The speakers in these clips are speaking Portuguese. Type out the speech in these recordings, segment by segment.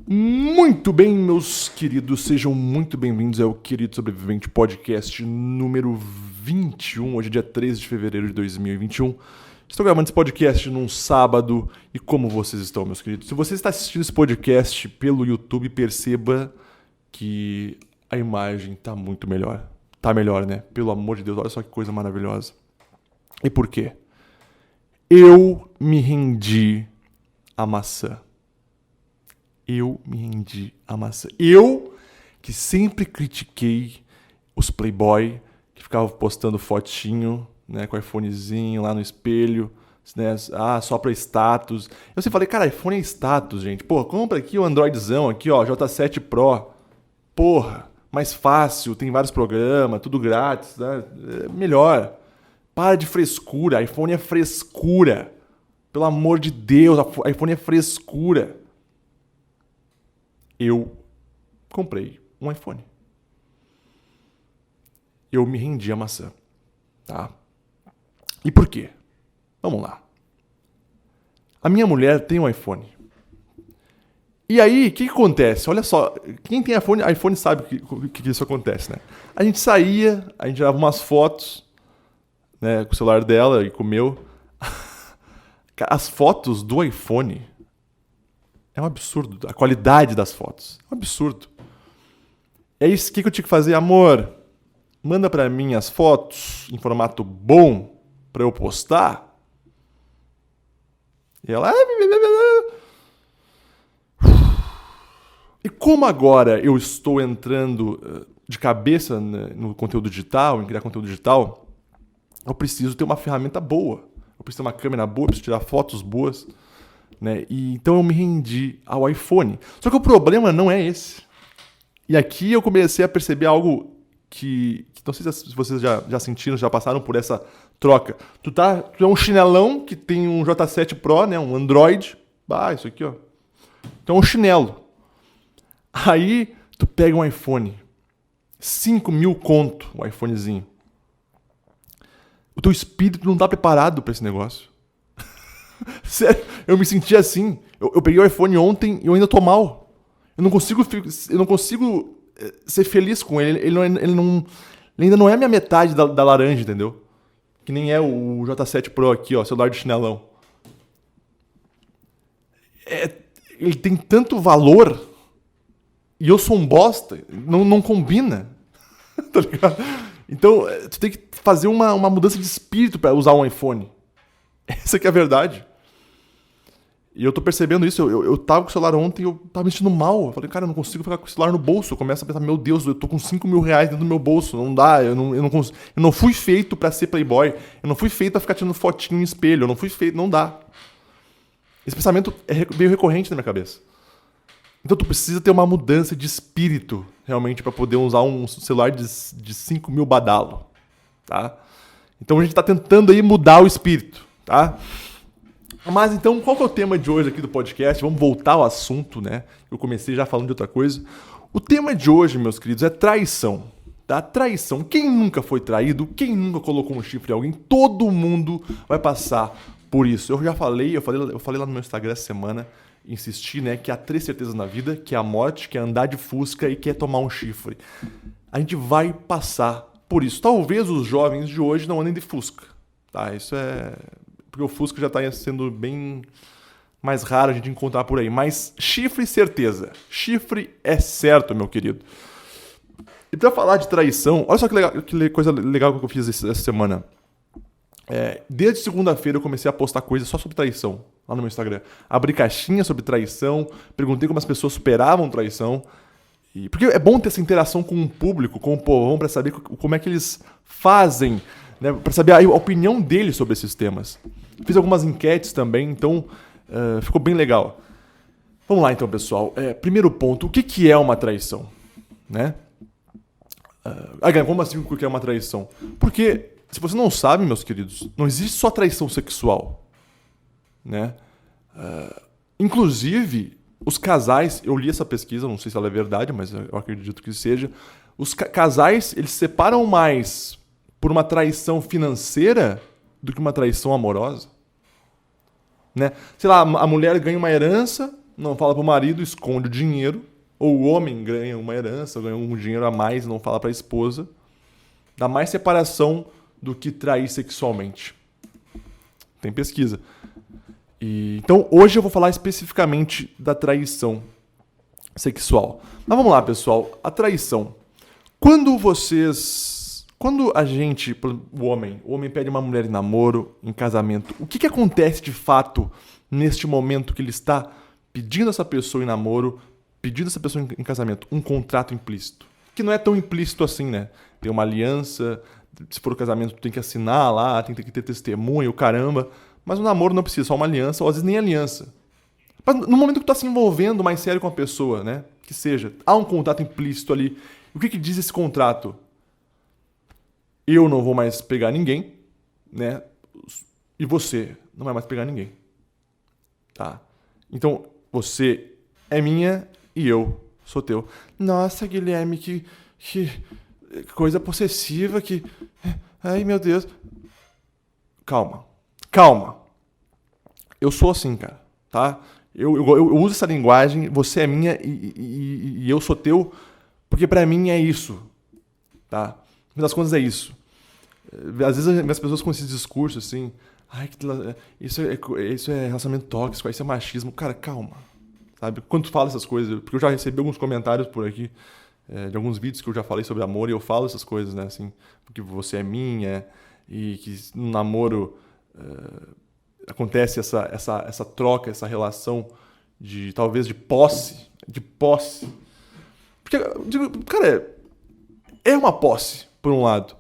Muito bem, meus queridos, sejam muito bem-vindos ao Querido Sobrevivente Podcast número 21, hoje é dia 13 de fevereiro de 2021. Estou gravando esse podcast num sábado e como vocês estão, meus queridos? Se você está assistindo esse podcast pelo YouTube, perceba que a imagem está muito melhor. Tá melhor, né? Pelo amor de Deus, olha só que coisa maravilhosa. E por quê? Eu me rendi à maçã. Eu me rendi à maçã. Eu, que sempre critiquei os playboy, que ficavam postando fotinho, né, com iPhonezinho lá no espelho, né, só pra status. Eu sempre falei, cara, iPhone é status, gente. Pô, compra aqui o Androidzão, aqui, ó, J7 Pro. Porra, mais fácil, tem vários programas, tudo grátis, né? É melhor. Para de frescura, iPhone é frescura. Pelo amor de Deus, iPhone é frescura. Eu comprei um iPhone. Eu me rendi à maçã, tá? E por quê? Vamos lá. A minha mulher tem um iPhone. E aí, o que acontece? Olha só, quem tem iPhone sabe que isso acontece, né? A gente saía, a gente tirava umas fotos, né, com o celular dela e com o meu. As fotos do iPhone é um absurdo. A qualidade das fotos é um absurdo. É isso que eu tinha que fazer, amor. Manda pra mim as fotos em formato bom pra eu postar. E ela... E como agora eu estou entrando de cabeça no conteúdo digital, em criar conteúdo digital, eu preciso ter uma ferramenta boa. Eu preciso ter uma câmera boa, eu preciso tirar fotos boas. Né? E, então eu me rendi ao iPhone. Só que o problema não é esse. E aqui eu comecei a perceber algo que não sei se vocês já sentiram, já passaram por essa troca. Tu é um chinelão que tem um J7 Pro, né? Um Android. Isso aqui, ó. Então é um chinelo. Aí tu pega um iPhone. 5.000 conto o iPhonezinho. O teu espírito não tá preparado para esse negócio. Sério, eu me senti assim. Eu peguei o iPhone ontem e eu ainda tô mal. Eu não consigo ser feliz com ele. Ele ainda não é a minha metade da laranja, entendeu? Que nem é o J7 Pro aqui, ó, celular de chinelão. Ele tem tanto valor e eu sou um bosta. Não combina. Tá ligado? Então, tu tem que fazer uma mudança de espírito para usar um iPhone. Essa que é a verdade. E eu tô percebendo isso. Eu tava com o celular ontem e eu tava me sentindo mal. Eu falei, cara, eu não consigo ficar com o celular no bolso. Eu começo a pensar, meu Deus, eu tô com 5.000 reais dentro do meu bolso. Não dá, eu não fui feito pra ser playboy. Eu não fui feito pra ficar tirando fotinho em espelho. Eu não fui feito, não dá. Esse pensamento veio recorrente na minha cabeça. Então tu precisa ter uma mudança de espírito, realmente, pra poder usar um celular de 5.000 badalo. Tá? Então a gente tá tentando aí mudar o espírito, tá? Mas então, qual que é o tema de hoje aqui do podcast? Vamos voltar ao assunto, né? Eu comecei já falando de outra coisa. O tema de hoje, meus queridos, é traição. Tá? Traição. Quem nunca foi traído? Quem nunca colocou um chifre em alguém? Todo mundo vai passar por isso. Eu falei lá no meu Instagram essa semana, insisti, né? Que há 3 certezas na vida, que é a morte, que é andar de fusca e que é tomar um chifre. A gente vai passar por isso. Talvez os jovens de hoje não andem de fusca. Tá? Isso é... Porque o Fusca já está sendo bem mais raro a gente encontrar por aí. Mas chifre, certeza. Chifre é certo, meu querido. E para falar de traição, olha só que coisa legal que eu fiz essa semana. Desde segunda-feira eu comecei a postar coisas só sobre traição lá no meu Instagram. Abri caixinha sobre traição, perguntei como as pessoas superavam traição. Porque é bom ter essa interação com o público, com o povão, para saber como é que eles fazem, né, para saber a opinião deles sobre esses temas. Fiz algumas enquetes também, então ficou bem legal. Vamos lá então, pessoal. Primeiro ponto, o que é uma traição? Né? Como assim o que é uma traição? Porque, se você não sabe, meus queridos, não existe só traição sexual. Né? Inclusive, os casais, eu li essa pesquisa, não sei se ela é verdade, mas eu acredito que seja. Os casais, eles se separam mais por uma traição financeira do que uma traição amorosa. Né? Sei lá, a mulher ganha uma herança não fala pro marido, esconde o dinheiro, ou o homem ganha uma herança, ganha um dinheiro a mais e não fala pra esposa. Dá mais separação do que trair sexualmente. Tem pesquisa. Então, hoje eu vou falar especificamente da traição sexual. Mas vamos lá, pessoal. A traição. Quando a gente, o homem pede uma mulher em namoro, em casamento, o que acontece de fato neste momento que ele está pedindo essa pessoa em namoro, pedindo essa pessoa em casamento? Um contrato implícito. Que não é tão implícito assim, né? Tem uma aliança, se for o casamento, tu tem que assinar lá, tem que ter testemunho, caramba. Mas o namoro não precisa, só uma aliança, ou às vezes nem aliança. Mas no momento que tu tá se envolvendo mais sério com a pessoa, né? Que seja, há um contrato implícito ali. O que diz esse contrato? Eu não vou mais pegar ninguém, né? E você não vai mais pegar ninguém. Tá? Então, você é minha e eu sou teu. Nossa, Guilherme, que coisa possessiva, que... Ai, meu Deus. Calma. Eu sou assim, cara, tá? Eu uso essa linguagem, você é minha e eu sou teu, porque pra mim é isso, tá? No fim das contas é isso. Às vezes as pessoas com esse discurso assim, ai, isso é relacionamento tóxico, isso é machismo. Cara, calma, sabe? Quando tu fala essas coisas, porque eu já recebi alguns comentários por aqui, de alguns vídeos que eu já falei sobre amor, e eu falo essas coisas, né? Assim, porque você é minha, e que no namoro acontece essa troca, essa relação de talvez de posse. Porque, cara, é uma posse, por um lado.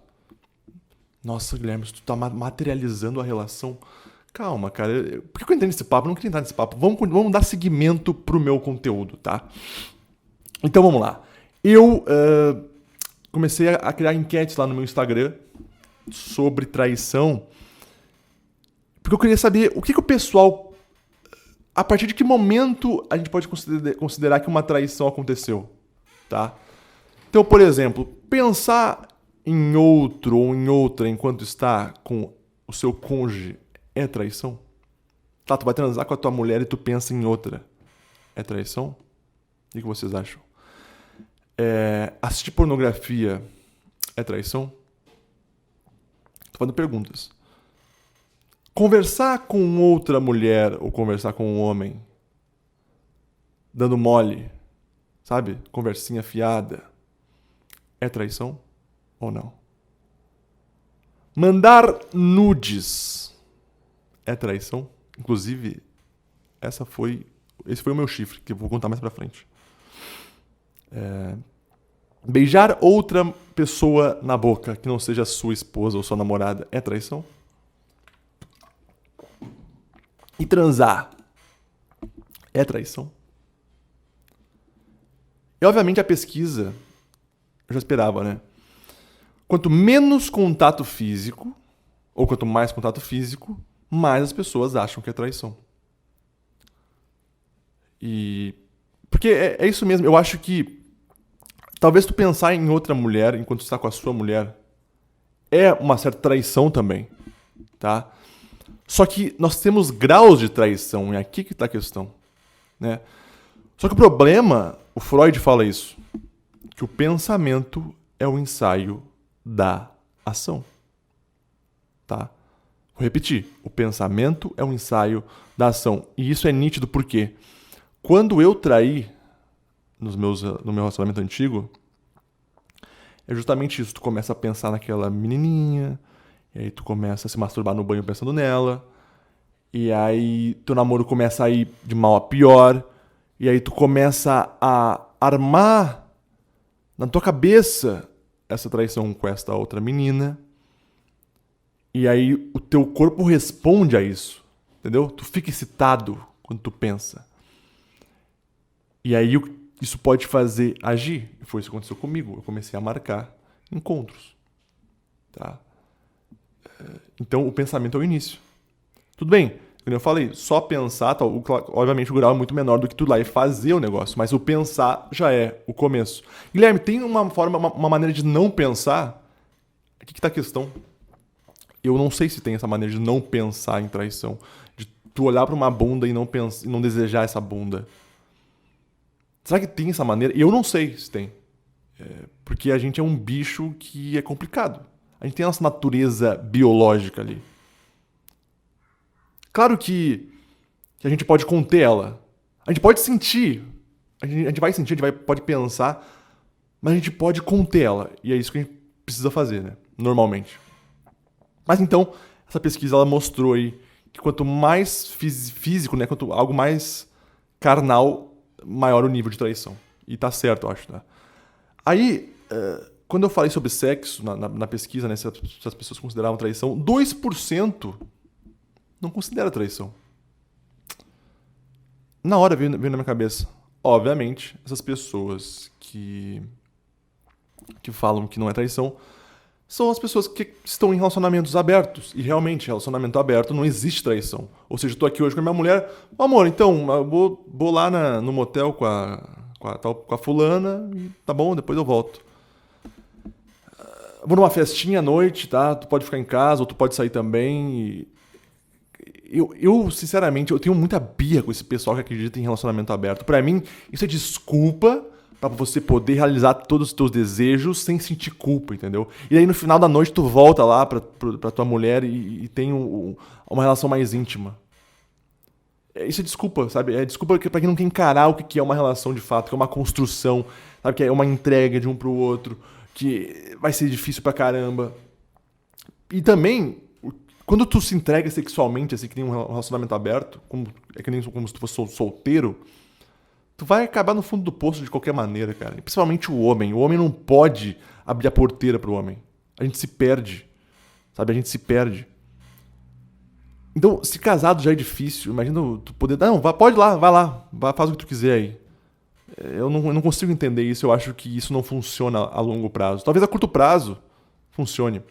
Nossa, Guilherme, tu tá materializando a relação. Calma, cara. Por que eu entrei nesse papo? Eu não queria entrar nesse papo. Vamos dar seguimento pro meu conteúdo, tá? Então vamos lá. Eu comecei a criar enquetes lá no meu Instagram sobre traição, porque eu queria saber o que o pessoal... A partir de que momento a gente pode considerar que uma traição aconteceu, tá? Então, por exemplo, pensar em outro ou em outra enquanto está com o seu cônjuge é traição? Tá, tu vai transar com a tua mulher e tu pensa em outra. É traição? O que vocês acham? Assistir pornografia é traição? Tô fazendo perguntas. Conversar com outra mulher ou conversar com um homem dando mole, sabe? Conversinha fiada, é traição ou não? Mandar nudes é traição? Inclusive, esse foi o meu chifre, que eu vou contar mais pra frente. Beijar outra pessoa na boca, que não seja sua esposa ou sua namorada, é traição? E transar é traição? E obviamente a pesquisa, eu já esperava, né? Quanto menos contato físico, ou quanto mais contato físico, mais as pessoas acham que é traição. Porque é isso mesmo, eu acho que talvez tu pensar em outra mulher enquanto tu está com a sua mulher é uma certa traição também, tá? Só que nós temos graus de traição, e é aqui que está a questão, né? Só que o problema, o Freud fala isso, que o pensamento é o ensaio da ação, tá? Vou repetir, o pensamento é o ensaio da ação, e isso é nítido porque quando eu traí no meu relacionamento antigo, é justamente isso, tu começa a pensar naquela menininha, e aí tu começa a se masturbar no banho pensando nela. E aí teu namoro começa a ir de mal a pior. E aí tu começa a armar na tua cabeça essa traição com esta outra menina. E aí o teu corpo responde a isso. Entendeu? Tu fica excitado quando tu pensa. E aí isso pode te fazer agir. E foi isso que aconteceu comigo. Eu comecei a marcar encontros. Tá? Então, o pensamento é o início. Tudo bem, como eu falei, só pensar, obviamente o grau é muito menor do que tu lá e fazer o negócio, mas o pensar já é o começo. Guilherme, tem uma maneira de não pensar? Aqui que tá a questão. Eu não sei se tem essa maneira de não pensar em traição. De tu olhar pra uma bunda e não desejar essa bunda. Será que tem essa maneira? Eu não sei se tem. Porque a gente é um bicho que é complicado. A gente tem a nossa natureza biológica ali. Claro que a gente pode conter ela. A gente pode sentir. A gente vai sentir, pode pensar, mas a gente pode conter ela. E é isso que a gente precisa fazer, né? Normalmente. Mas então, essa pesquisa ela mostrou aí que quanto mais físico, né? Quanto algo mais carnal, maior o nível de traição. E tá certo, eu acho, tá? Aí, quando eu falei sobre sexo na pesquisa, né? Se as pessoas consideravam traição, 2% não considera traição. Na hora veio na minha cabeça. Obviamente, essas pessoas que falam que não é traição são as pessoas que estão em relacionamentos abertos. E realmente, relacionamento aberto não existe traição. Ou seja, eu tô aqui hoje com a minha mulher. Amor, então, eu vou lá no motel com a fulana, e tá bom, depois eu volto. Vou numa festinha à noite, tá? Tu pode ficar em casa, ou tu pode sair também. Eu, sinceramente, eu tenho muita birra com esse pessoal que acredita em relacionamento aberto. Pra mim, isso é desculpa pra você poder realizar todos os teus desejos sem sentir culpa, entendeu? E aí no final da noite tu volta lá pra tua mulher e tem uma relação mais íntima. Isso é desculpa, sabe? É desculpa pra quem não quer encarar o que é uma relação de fato, que é uma construção, sabe? Que é uma entrega de um pro outro, que vai ser difícil pra caramba. E também, quando tu se entrega sexualmente, assim, que tem um relacionamento aberto, é que nem como se tu fosse solteiro, tu vai acabar no fundo do poço de qualquer maneira, cara. E principalmente o homem. O homem não pode abrir a porteira pro homem. A gente se perde, sabe? A gente se perde. Então, se casado já é difícil, imagina tu poder... Não, pode ir lá, vai lá, faz o que tu quiser aí. Eu não consigo entender isso, eu acho que isso não funciona a longo prazo. Talvez a curto prazo funcione.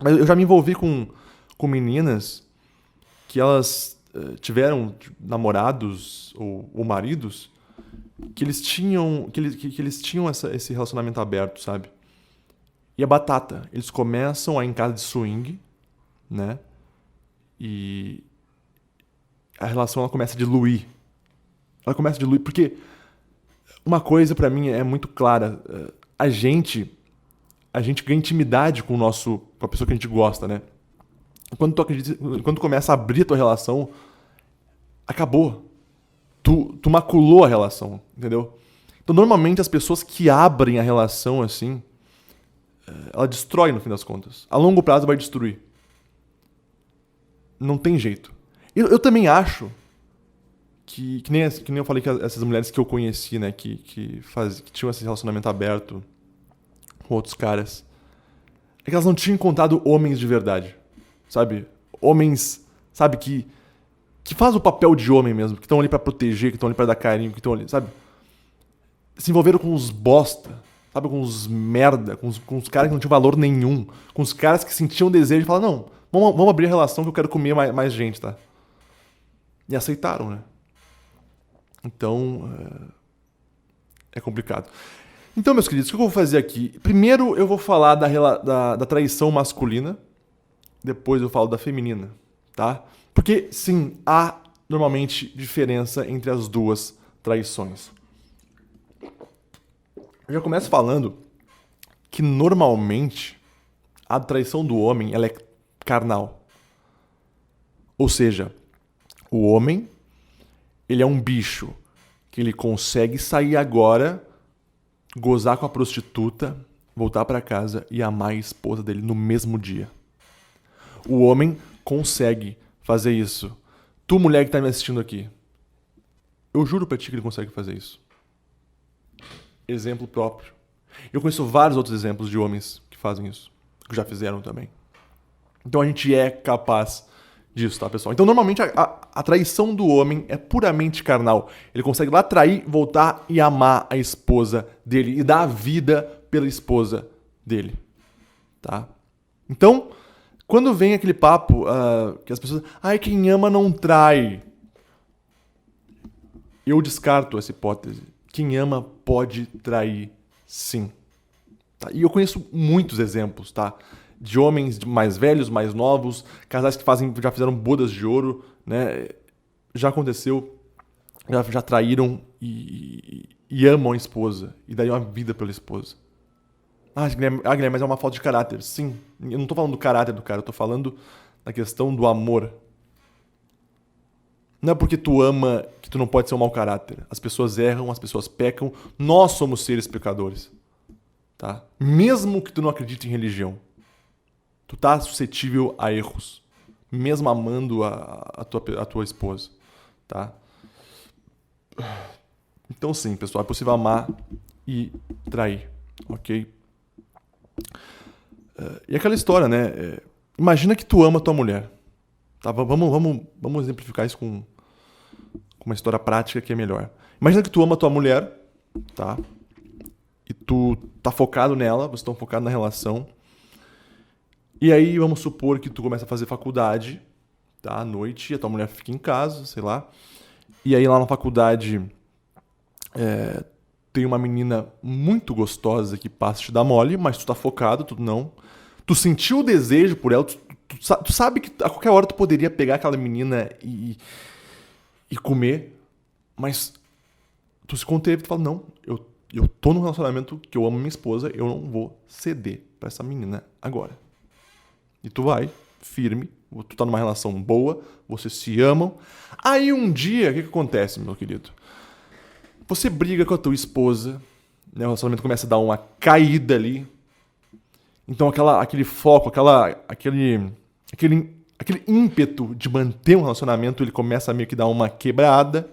Mas eu já me envolvi com meninas que elas tiveram namorados ou maridos que eles tinham esse relacionamento aberto, sabe? E a batata, eles começam a ir em casa de swing, né? E a relação ela começa a diluir. Ela começa a diluir porque uma coisa pra mim é muito clara, a gente ganha intimidade com a pessoa que a gente gosta, né? Quando tu começa a abrir a tua relação, acabou. Tu maculou a relação, entendeu? Então, normalmente, as pessoas que abrem a relação assim, ela destrói no fim das contas. A longo prazo vai destruir. Não tem jeito. Eu também acho que nem eu falei que essas mulheres que eu conheci, né, que tinham esse relacionamento aberto com outros caras, é que elas não tinham encontrado homens de verdade. Sabe? Homens, sabe, que faz o papel de homem mesmo, que estão ali pra proteger, que estão ali pra dar carinho, que estão ali, sabe? Se envolveram com uns bosta, sabe? Com uns merda, com uns caras que não tinham valor nenhum, com os caras que sentiam desejo e falaram, não, vamos abrir a relação que eu quero comer mais gente, tá? E aceitaram, né? Então, é complicado. Então, meus queridos, o que eu vou fazer aqui? Primeiro eu vou falar da traição masculina, depois eu falo da feminina, tá? Porque, sim, há normalmente diferença entre as duas traições. Eu já começo falando que normalmente a traição do homem ela é carnal. Ou seja, o homem ele é um bicho que ele consegue sair agora, gozar com a prostituta, voltar pra casa e amar a esposa dele no mesmo dia. O homem consegue fazer isso. Tu, mulher que tá me assistindo aqui, eu juro pra ti que ele consegue fazer isso. Exemplo próprio. Eu conheço vários outros exemplos de homens que fazem isso, que já fizeram também. Então a gente é capaz disso, tá, pessoal? Então normalmente a traição do homem é puramente carnal. Ele consegue lá trair, voltar e amar a esposa dele e dar a vida pela esposa dele, tá? Então, quando vem aquele papo que as pessoas... quem ama não trai. Eu descarto essa hipótese. Quem ama pode trair, sim. Tá? E eu conheço muitos exemplos, tá? De homens mais velhos, mais novos, casais que já fizeram bodas de ouro, né? Já aconteceu. já traíram e amam a esposa e dariam a vida pela esposa. Guilherme, mas é uma falta de caráter. Sim, eu não tô falando do caráter do cara, eu tô falando da questão do amor. Não é porque tu ama que tu não pode ser um mau caráter. As pessoas erram, as pessoas pecam, nós somos seres pecadores. Tá? Mesmo que tu não acredite em religião, tu tá suscetível a erros, mesmo amando a tua esposa, tá? Então sim, pessoal, é possível amar e trair, ok? E aquela história, né? Imagina que tu ama tua mulher, tá? Vamos exemplificar isso com uma história prática que é melhor. Imagina que tu ama tua mulher, tá? E tu tá focado nela, vocês estão focados na relação. E aí vamos supor que tu começa a fazer faculdade, tá? À noite, e a tua mulher fica em casa, sei lá. E aí lá na faculdade tem uma menina muito gostosa que passa a te dar mole, mas tu tá focado, tu não. Tu sentiu o desejo por ela, tu sabe que a qualquer hora tu poderia pegar aquela menina e comer, mas tu se conteve, tu fala, não, eu tô num relacionamento que eu amo minha esposa, eu não vou ceder pra essa menina agora. E tu vai, firme, tu tá numa relação boa, vocês se amam. Aí um dia, o que acontece, meu querido? Você briga com a tua esposa, né? O relacionamento começa a dar uma caída ali. Então aquele foco, aquele ímpeto de manter um relacionamento, ele começa a meio que dar uma quebrada.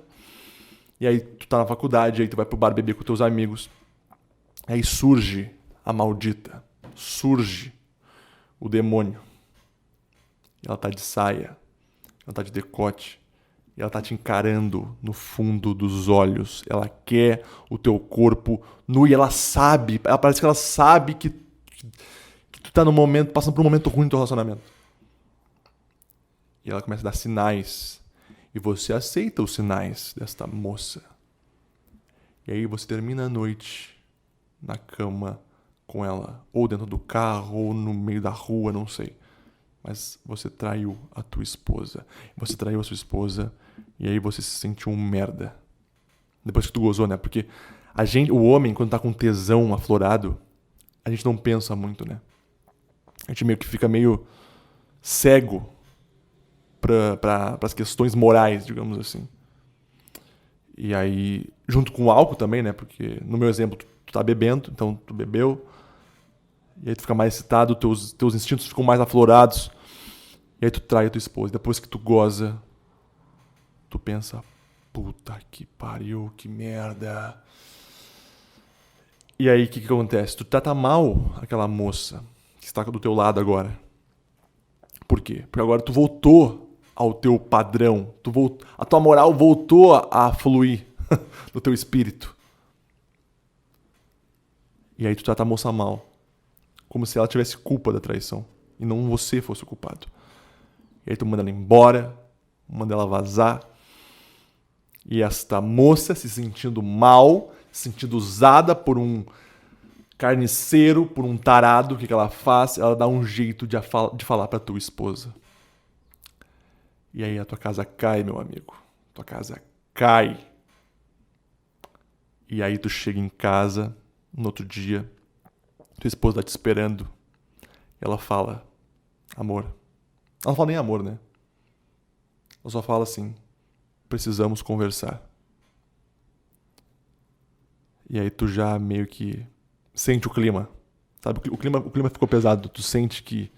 E aí tu tá na faculdade, aí tu vai pro bar beber com teus amigos. Aí surge a maldita, surge o demônio. Ela tá de saia, ela tá de decote, e ela tá te encarando no fundo dos olhos. Ela quer o teu corpo nu e ela parece que ela sabe que tu tá passando por um momento ruim no teu relacionamento. E ela começa a dar sinais. E você aceita os sinais desta moça. E aí você termina a noite na cama com ela. Ou dentro do carro, ou no meio da rua, não sei. Mas você traiu a tua esposa. Você traiu a sua esposa e aí você se sentiu um merda. Depois que tu gozou, né? Porque o homem, quando tá com tesão aflorado, a gente não pensa muito, né? A gente meio que fica meio cego para as questões morais, digamos assim. E aí, junto com o álcool também, né? Porque no meu exemplo, tu tá bebendo, então tu bebeu. E aí tu fica mais excitado, teus instintos ficam mais aflorados. E aí tu trai a tua esposa. Depois que tu goza, tu pensa, puta que pariu, que merda. E aí o que acontece? Tu trata mal aquela moça que está do teu lado agora. Por quê? Porque agora tu voltou ao teu padrão. A tua moral voltou a fluir no teu espírito. E aí tu trata a moça mal. Como se ela tivesse culpa da traição. E não você fosse o culpado. E aí tu manda ela embora. Manda ela vazar. E esta moça se sentindo mal, se sentindo usada por um carniceiro, por um tarado, o que ela faz? Ela dá um jeito de falar pra tua esposa. E aí a tua casa cai, meu amigo. Tua casa cai. E aí tu chega em casa, no outro dia, tua esposa tá te esperando. E ela fala, amor. Ela não fala nem amor, né? Ela só fala assim, precisamos conversar. E aí tu já meio que sente o clima. Sabe? O clima ficou pesado. Tu sente que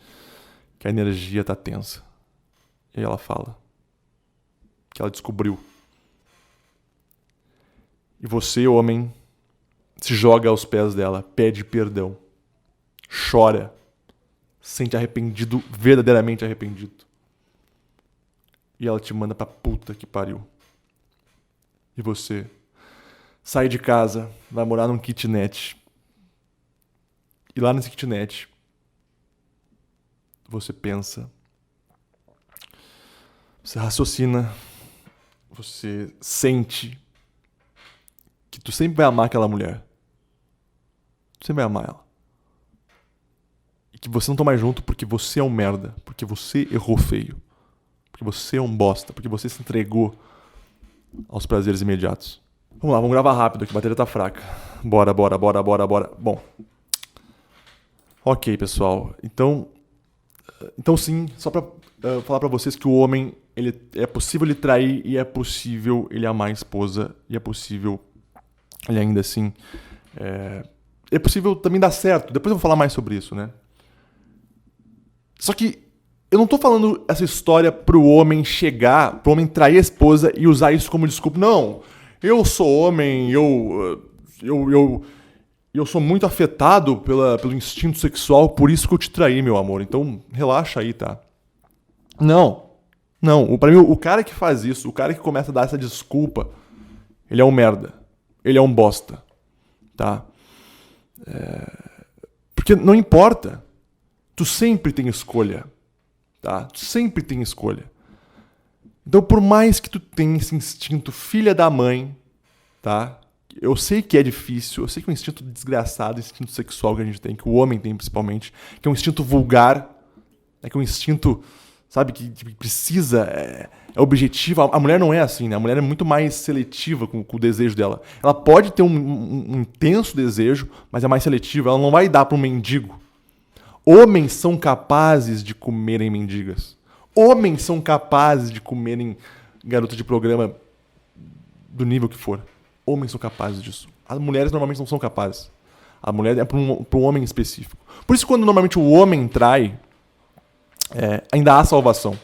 a energia tá tensa. E aí ela fala que ela descobriu. E você, homem, se joga aos pés dela, pede perdão. Chora. Sente arrependido, verdadeiramente arrependido. E ela te manda pra puta que pariu. E você sai de casa, vai morar num kitnet. E lá nesse kitnet, você pensa, você raciocina, você sente que tu sempre vai amar aquela mulher. Tu sempre vai amar ela. E que você não tá mais junto porque você é um merda, porque você errou feio, porque você é um bosta, porque você se entregou aos prazeres imediatos. Vamos lá, vamos gravar rápido aqui, a bateria tá fraca. Bora. Bom. Ok, pessoal. Então sim, só pra falar pra vocês que o homem, é possível ele trair e é possível ele amar a esposa e é possível ele ainda assim... É possível também dar certo. Depois eu vou falar mais sobre isso, né? Só que eu não tô falando essa história pro homem trair a esposa e usar isso como desculpa. Não, eu sou homem, eu sou muito afetado pelo instinto sexual, por isso que eu te traí, meu amor. Então, relaxa aí, tá? Não. Pra mim, o cara que faz isso, o cara que começa a dar essa desculpa, ele é um merda. Ele é um bosta. Tá? Porque não importa. Tu sempre tem escolha. Tá? Tu sempre tem escolha. Então, por mais que tu tenha esse instinto filha da mãe, tá? Eu sei que é difícil, eu sei que é um instinto desgraçado, instinto sexual que a gente tem, que o homem tem principalmente, que é um instinto vulgar, que é um instinto, sabe, que precisa, é objetivo. A mulher não é assim, né? A mulher é muito mais seletiva com o desejo dela. Ela pode ter um intenso desejo, mas é mais seletiva. Ela não vai dar para um mendigo. Homens são capazes de comerem mendigas. Homens são capazes de comerem garotas de programa do nível que for. Homens são capazes disso. As mulheres normalmente não são capazes. A mulher é para um homem específico. Por isso, quando normalmente o homem trai, ainda há salvação.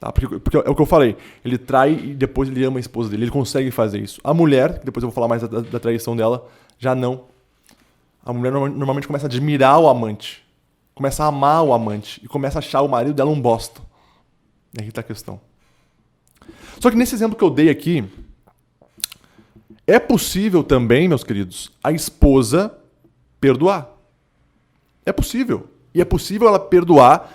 Tá? Porque é o que eu falei. Ele trai e depois ele ama a esposa dele. Ele consegue fazer isso. A mulher, que depois eu vou falar mais da traição dela, já não. A mulher normalmente começa a admirar o amante. Começa a amar o amante. E começa a achar o marido dela um bosta. E aí tá a questão. Só que nesse exemplo que eu dei aqui, é possível também, meus queridos, a esposa perdoar. É possível. E é possível ela perdoar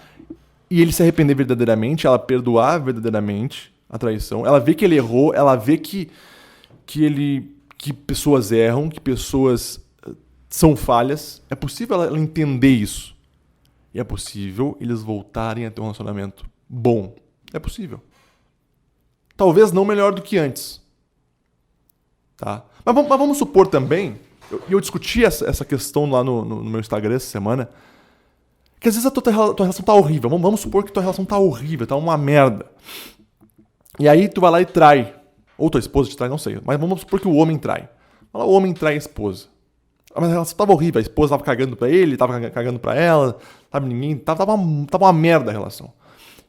e ele se arrepender verdadeiramente, ela perdoar verdadeiramente a traição. Ela vê que ele errou, ela vê que pessoas erram, que pessoas são falhas. É possível ela entender isso. E é possível eles voltarem a ter um relacionamento bom. É possível. Talvez não melhor do que antes. Tá? Mas vamos supor também, eu discuti essa questão lá no meu Instagram essa semana, que às vezes a tua relação tá horrível. Vamos supor que tua relação tá horrível, tá uma merda. E aí tu vai lá e trai. Ou tua esposa te trai, não sei. Mas vamos supor que o homem trai. Fala, o homem trai a esposa. Mas a relação tava horrível, a esposa tava cagando pra ele, tava cagando pra ela, sabe, ninguém, tava uma merda a relação.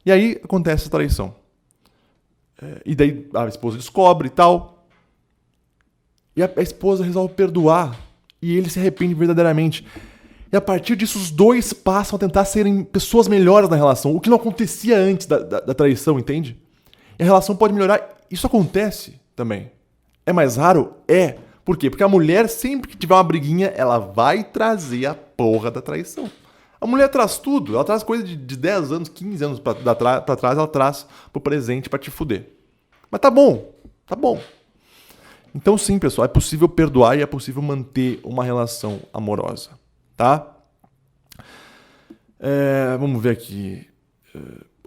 E aí acontece a traição. E daí a esposa descobre e tal. E a esposa resolve perdoar. E ele se arrepende verdadeiramente. E a partir disso, os dois passam a tentar serem pessoas melhores na relação. O que não acontecia antes da traição, entende? E a relação pode melhorar. Isso acontece também. É mais raro? É. Por quê? Porque a mulher, sempre que tiver uma briguinha, ela vai trazer a porra da traição. A mulher traz tudo. Ela traz coisa de 10 anos, 15 anos pra trás, ela traz pro presente pra te fuder. Mas tá bom. Tá bom. Então sim, pessoal, é possível perdoar e é possível manter uma relação amorosa. Tá? Vamos ver aqui.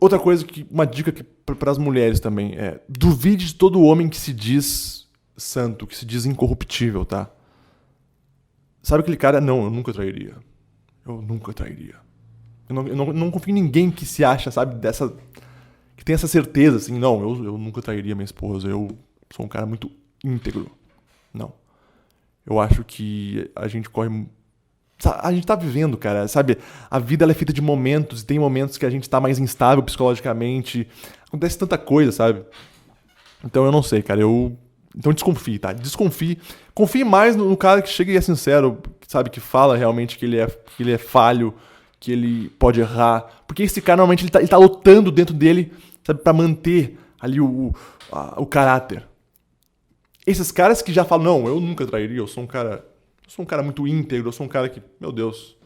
Outra coisa, uma dica para as mulheres também é: duvide de todo homem que se diz santo, que se diz incorruptível, tá? Sabe aquele cara? Não, eu nunca trairia. Eu nunca trairia. Eu não confio em ninguém que se acha, sabe, que tem essa certeza, assim, não, eu nunca trairia minha esposa, eu sou um cara muito íntegro. Não. Eu acho que a gente corre... A gente tá vivendo, cara, sabe? A vida ela é feita de momentos, e tem momentos que a gente tá mais instável psicologicamente. Acontece tanta coisa, sabe? Então eu não sei, cara, Então desconfie, tá? Desconfie. Confie mais no cara que chega e é sincero, sabe? Que fala realmente que ele é falho, que ele pode errar. Porque esse cara, normalmente, ele tá lutando dentro dele, sabe? Pra manter ali o caráter. Esses caras que já falam, não, eu nunca trairia, eu sou um cara muito íntegro, eu sou um cara que, meu Deus.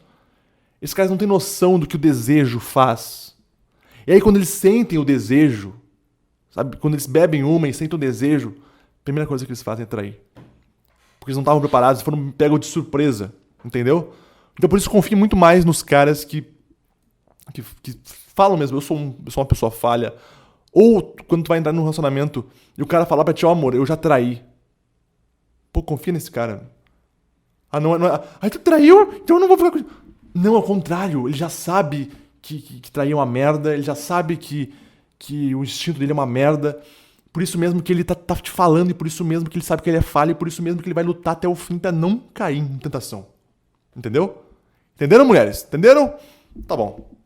Esses caras não têm noção do que o desejo faz. E aí quando eles sentem o desejo, sabe? Quando eles bebem uma e sentem o desejo, a primeira coisa que eles fazem é trair. Porque eles não estavam preparados, foram pegos de surpresa, entendeu? Então por isso confie muito mais nos caras que falam mesmo, eu sou uma pessoa falha, Ou quando tu vai entrar num relacionamento e o cara falar pra ti, ó, amor, eu já traí. Pô, confia nesse cara. Ah, não, não. Aí tu traiu, então eu não vou ficar com. Não, ao contrário, ele já sabe que trair é uma merda, ele já sabe que o instinto dele é uma merda. Por isso mesmo que ele tá te falando, e por isso mesmo que ele sabe que ele é falha, e por isso mesmo que ele vai lutar até o fim pra não cair em tentação. Entendeu? Entenderam, mulheres? Entenderam? Tá bom.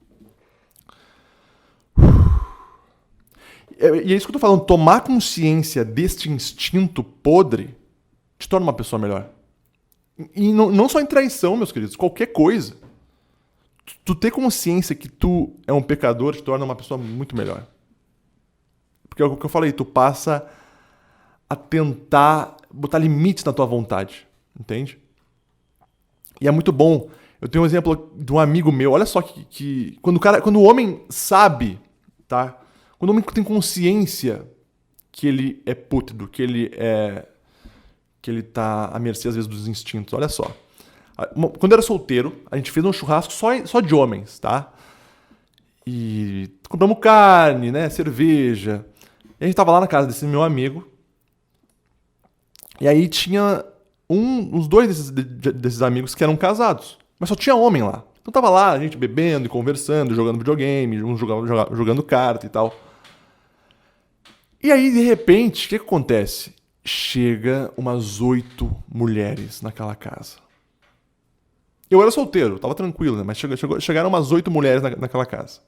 E é isso que eu tô falando. Tomar consciência deste instinto podre te torna uma pessoa melhor. E não só em traição, meus queridos, qualquer coisa. Tu ter consciência que tu é um pecador te torna uma pessoa muito melhor. Porque é o que eu falei, tu passa a tentar botar limites na tua vontade, entende? E é muito bom. Eu tenho um exemplo de um amigo meu, olha só que quando o homem sabe, tá? Quando o homem tem consciência que ele é pútrido, que ele tá à mercê às vezes dos instintos, olha só. Quando eu era solteiro, a gente fez um churrasco só de homens, tá? E compramos carne, né, cerveja. E a gente tava lá na casa desse meu amigo. E aí tinha uns dois desses amigos que eram casados. Mas só tinha homem lá. Então tava lá, a gente bebendo e conversando, jogando videogame, uns jogando carta e tal. E aí, de repente, o que acontece? Chega umas 8 mulheres naquela casa. Eu era solteiro, tava tranquilo, né? Mas chegaram umas 8 mulheres naquela casa.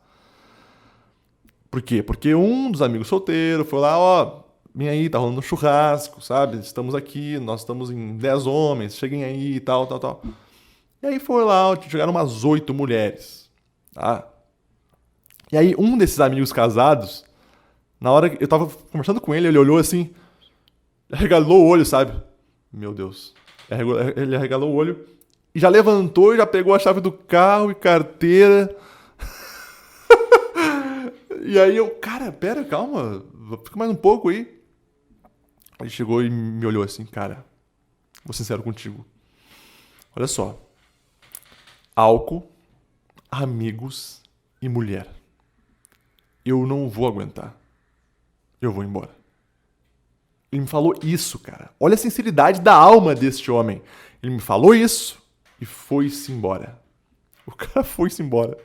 Por quê? Porque um dos amigos solteiros foi lá, ó, vem aí, tá rolando um churrasco, sabe? Estamos aqui, nós estamos em 10 homens, cheguem aí e tal. E aí foi lá, chegaram umas 8 mulheres, tá? E aí um desses amigos casados, na hora que eu tava conversando com ele, ele olhou assim, arregalou o olho, sabe? Meu Deus. Ele arregalou o olho e já levantou e já pegou a chave do carro e carteira. E aí eu, cara, pera, calma, fica mais um pouco aí. Ele chegou e me olhou assim, cara, vou ser sincero contigo. Olha só. Álcool, amigos e mulher. Eu não vou aguentar. Eu vou embora. Ele me falou isso, cara. Olha a sinceridade da alma deste homem. Ele me falou isso e foi-se embora. O cara foi-se embora.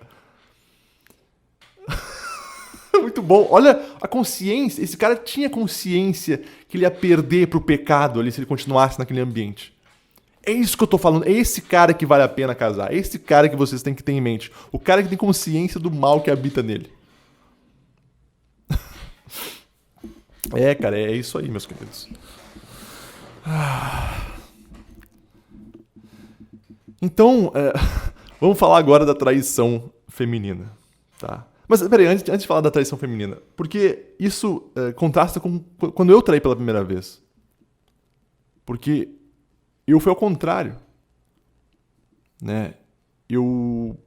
Muito bom. Olha a consciência. Esse cara tinha consciência que ele ia perder pro pecado ali se ele continuasse naquele ambiente. É isso que eu tô falando. É esse cara que vale a pena casar. É esse cara que vocês têm que ter em mente. O cara que tem consciência do mal que habita nele. É, cara, é isso aí, meus queridos. Então, vamos falar agora da traição feminina, tá? Mas peraí, antes de falar da traição feminina, porque isso contrasta com quando eu traí pela primeira vez. Porque eu fui ao contrário, né? Eu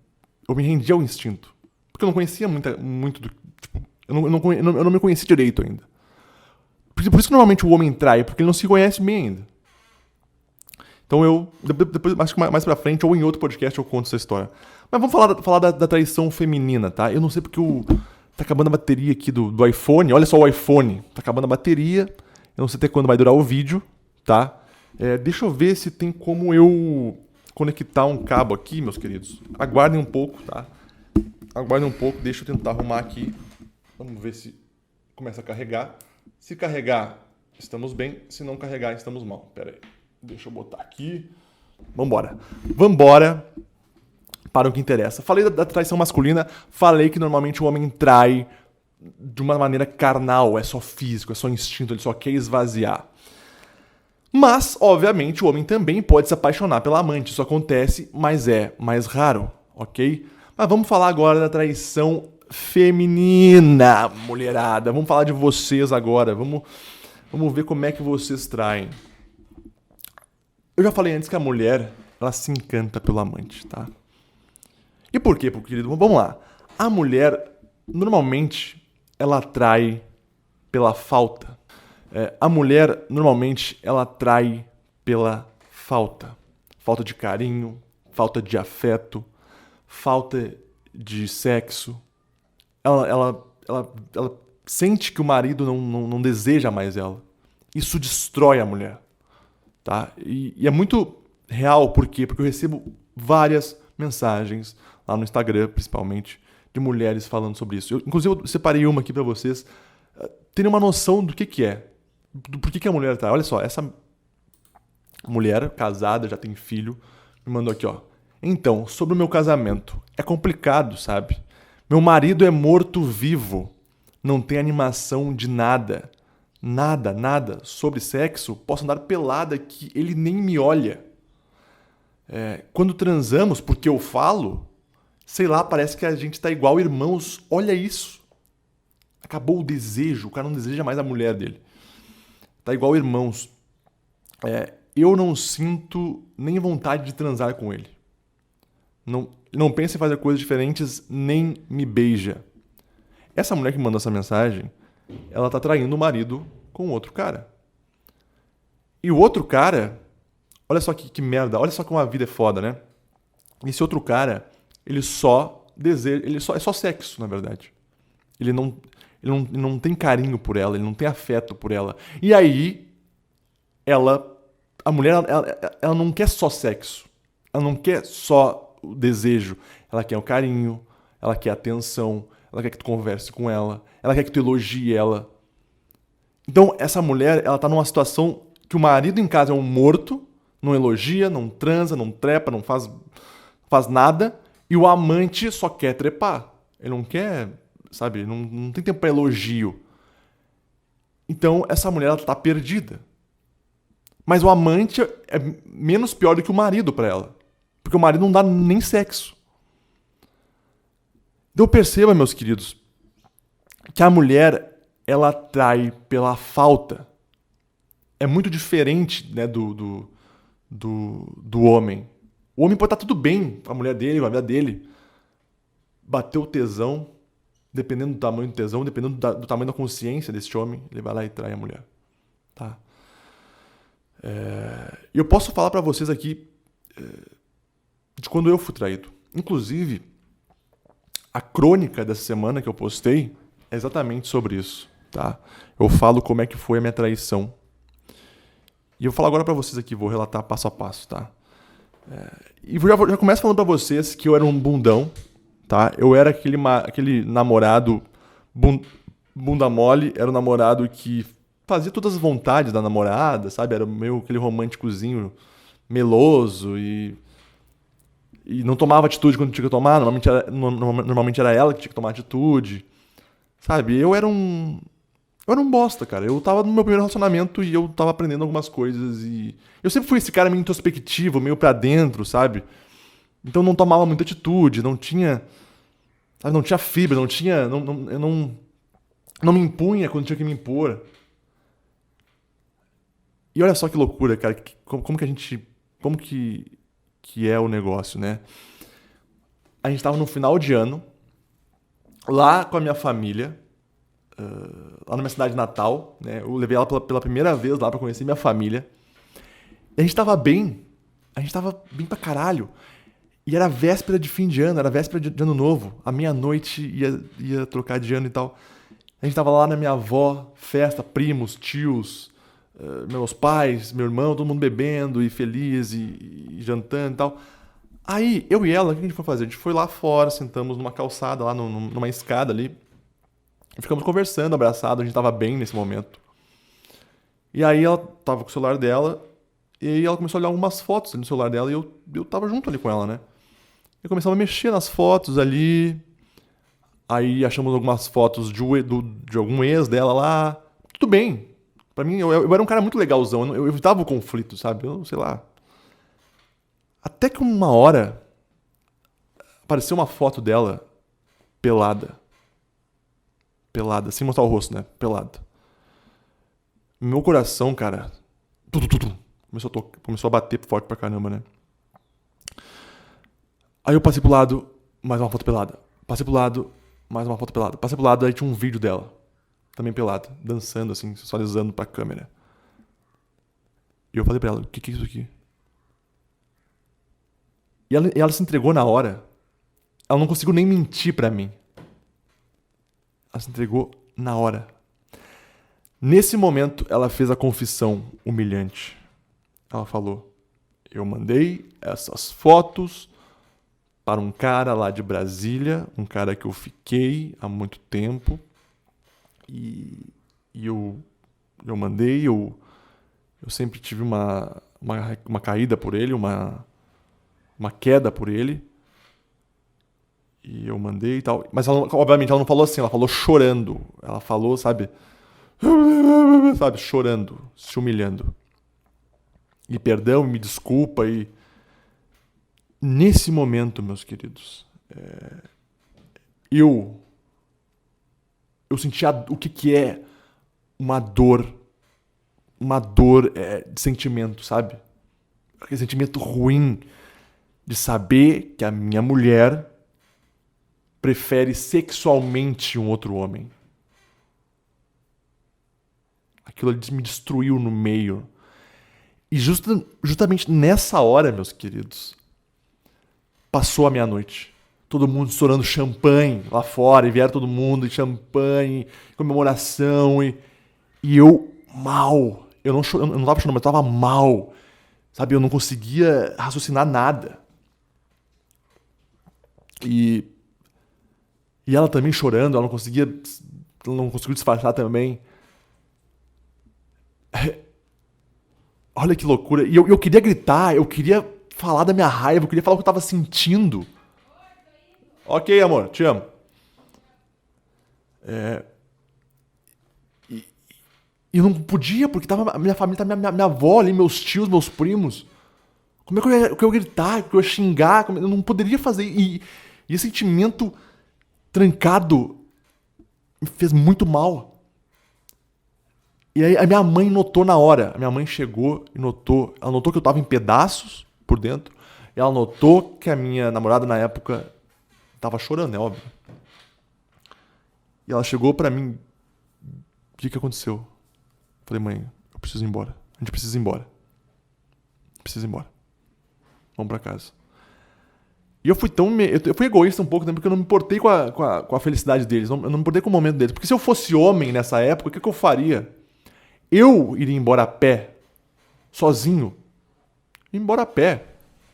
me rendi ao instinto. Porque eu não conhecia muito do... Tipo, eu não me conhecia direito ainda. Por isso que normalmente o homem trai, porque ele não se conhece bem ainda. Então eu, depois, acho que mais pra frente, ou em outro podcast, eu conto essa história. Mas vamos falar da traição feminina, tá? Eu não sei porque tá acabando a bateria aqui do iPhone. Olha só o iPhone. Tá acabando a bateria. Eu não sei até quando vai durar o vídeo, tá? Deixa eu ver se tem como eu conectar um cabo aqui, meus queridos. Aguardem um pouco, tá? Aguardem um pouco, deixa eu tentar arrumar aqui. Vamos ver se começa a carregar. Se carregar, estamos bem. Se não carregar, estamos mal. Pera aí. Deixa eu botar aqui. Vambora para o que interessa. Falei da traição masculina. Falei que normalmente o homem trai de uma maneira carnal. É só físico, é só instinto. Ele só quer esvaziar. Mas, obviamente, o homem também pode se apaixonar pela amante. Isso acontece, mas é mais raro, ok? Mas vamos falar agora da traição feminina, mulherada. Vamos falar de vocês agora. Vamos ver como é que vocês traem. Eu já falei antes que a mulher, ela se encanta pelo amante, tá? E por quê, querido? Vamos lá. A mulher, normalmente, ela atrai pela falta. A mulher, normalmente, ela atrai pela falta. Falta de carinho, falta de afeto, falta de sexo. Ela sente que o marido não deseja mais ela. Isso destrói a mulher. Tá? E é muito real, por quê? Porque eu recebo várias mensagens, lá no Instagram principalmente, de mulheres falando sobre isso. Inclusive, eu separei uma aqui pra vocês terem uma noção do que é. Do porquê que a mulher tá. Olha só, essa mulher casada, já tem filho, me mandou aqui, ó. Então, sobre o meu casamento, é complicado, sabe? Meu marido é morto-vivo, não tem animação de nada. Nada, nada sobre sexo, posso andar pelada que ele nem me olha. Quando transamos, porque eu falo, sei lá, parece que a gente tá igual irmãos. Olha isso. Acabou o desejo, o cara não deseja mais a mulher dele. Tá igual irmãos. Eu não sinto nem vontade de transar com ele. Não pensa em fazer coisas diferentes, nem me beija. Essa mulher que manda essa mensagem, ela tá traindo o marido com outro cara. E o outro cara, olha só que merda, olha só como a vida é foda, né? Esse outro cara, ele só deseja, é só sexo, na verdade. Ele não tem carinho por ela, ele não tem afeto por ela. E aí, a mulher, ela não quer só sexo. Ela não quer só o desejo. Ela quer o carinho, ela quer a atenção, ela quer que tu converse com ela quer que tu elogie ela. Então, essa mulher, ela tá numa situação que o marido em casa é um morto, não elogia, não transa, não trepa, não faz nada, e o amante só quer trepar. Ele não quer, sabe, não tem tempo pra elogio. Então, essa mulher, ela tá perdida. Mas o amante é menos pior do que o marido pra ela. Porque o marido não dá nem sexo. Então perceba, meus queridos, que a mulher, ela atrai pela falta. É muito diferente, né, do homem. O homem pode estar tudo bem com a mulher dele, com a vida dele. Bateu o tesão, dependendo do tamanho do tesão, dependendo do tamanho da consciência desse homem, ele vai lá e trai a mulher. Tá? E eu posso falar pra vocês aqui de quando eu fui traído. Inclusive, a crônica dessa semana que eu postei é exatamente sobre isso, tá? Eu falo como é que foi a minha traição. E eu vou falar agora pra vocês aqui, vou relatar passo a passo, tá? E já começo falando pra vocês que eu era um bundão, tá? Eu era aquele namorado bunda mole, era um namorado que fazia todas as vontades da namorada, sabe? Era meio aquele românticozinho meloso e não tomava atitude quando tinha que tomar. Normalmente era ela que tinha que tomar atitude. Sabe? Eu era um bosta, cara. Eu tava no meu primeiro relacionamento e eu tava aprendendo algumas coisas. E eu sempre fui esse cara meio introspectivo, meio pra dentro, sabe? Então não tomava muita atitude, não tinha. Sabe? Não tinha fibra, não tinha. Eu não me impunha quando tinha que me impor. E olha só que loucura, cara. Como que a gente. Como que é o negócio, né? A gente tava no final de ano, lá com a minha família, lá na minha cidade natal, né? Eu levei ela pela primeira vez lá pra conhecer minha família. E a gente tava bem pra caralho. E era véspera de fim de ano, era véspera de ano novo. À meia-noite ia trocar de ano e tal. A gente tava lá na minha avó, festa, primos, tios, meus pais, meu irmão, todo mundo bebendo e feliz e jantando e tal. Aí, eu e ela, o que a gente foi fazer? A gente foi lá fora, sentamos numa calçada, lá numa escada ali. E ficamos conversando, abraçados, a gente tava bem nesse momento. E aí ela tava com o celular dela, e aí ela começou a olhar algumas fotos no celular dela, e eu tava junto ali com ela, né? Eu começava a mexer nas fotos ali. Aí achamos algumas fotos de algum ex dela lá. Tudo bem. Pra mim, eu era um cara muito legalzão. Eu evitava o conflito, sabe? Eu sei lá. Até que uma hora apareceu uma foto dela pelada. Pelada, sem mostrar o rosto, né? Pelada. Meu coração, cara, começou a bater forte pra caramba, né? Aí eu passei pro lado, mais uma foto pelada. Passei pro lado, mais uma foto pelada. Passei pro lado, aí tinha um vídeo dela, também pelada, dançando assim, sensualizando pra câmera. E eu falei pra ela, o que é isso aqui? E ela se entregou na hora. Ela não conseguiu nem mentir pra mim. Ela se entregou Na hora. Nesse momento, ela fez a confissão humilhante. Ela falou: eu mandei essas fotos para um cara lá de Brasília, um cara que eu fiquei há muito tempo, e eu mandei, eu sempre tive uma caída por ele, uma queda por ele, e eu mandei e tal. Mas, obviamente, ela não falou assim, ela falou chorando. Ela falou, sabe, chorando, se humilhando. E perdão, me desculpa. E nesse momento, meus queridos, eu senti o que é uma dor de sentimento, sabe? Aquele sentimento ruim de saber que a minha mulher prefere sexualmente um outro homem. Aquilo me destruiu no meio. E justamente nessa hora, meus queridos, passou a meia-noite. Todo mundo estourando champanhe lá fora, e vieram todo mundo, e champanhe, comemoração, e eu mal. Eu não tava chorando, mas eu tava mal. Sabe, eu não conseguia raciocinar nada. E ela também chorando, ela não conseguiu disfarçar também. Olha que loucura. E eu queria gritar, eu queria falar da minha raiva, eu queria falar o que eu tava sentindo. Ok, amor, te amo. E eu não podia, porque tava minha família, minha avó ali, meus tios, meus primos. Como é que eu ia gritar, que eu ia xingar? Eu não poderia fazer. E esse sentimento trancado me fez muito mal. E aí a minha mãe notou na hora. A minha mãe chegou e notou. Ela notou que eu tava em pedaços por dentro. E ela notou que a minha namorada na época tava chorando, é óbvio. E ela chegou pra mim. O que aconteceu? Falei, mãe, eu preciso ir embora. A gente precisa ir embora. Precisa ir embora. Vamos pra casa. E eu fui egoísta um pouco também, porque eu não me importei com a felicidade deles. Eu não me importei com o momento deles. Porque se eu fosse homem nessa época, o que eu faria? Eu iria embora a pé, sozinho. Ir embora a pé.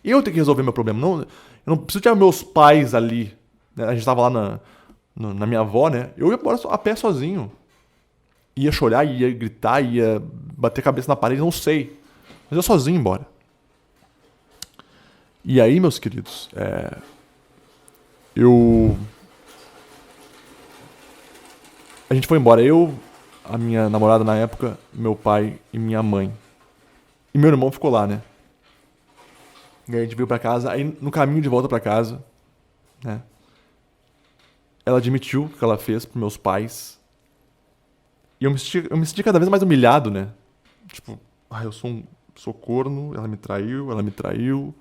Eu tenho que resolver meu problema. Eu não preciso ter meus pais ali. Né? A gente tava lá na minha avó, né? Eu ia embora a pé sozinho. Ia chorar, ia gritar, ia bater a cabeça na parede, não sei. Mas eu sozinho embora. E aí, meus queridos, a gente foi embora. A minha namorada na época, meu pai e minha mãe. E meu irmão ficou lá, né? E aí a gente veio pra casa. Aí no caminho de volta pra casa, né? Ela admitiu o que ela fez pros meus pais. E eu me senti cada vez mais humilhado, né? Tipo, eu sou corno, ela me traiu.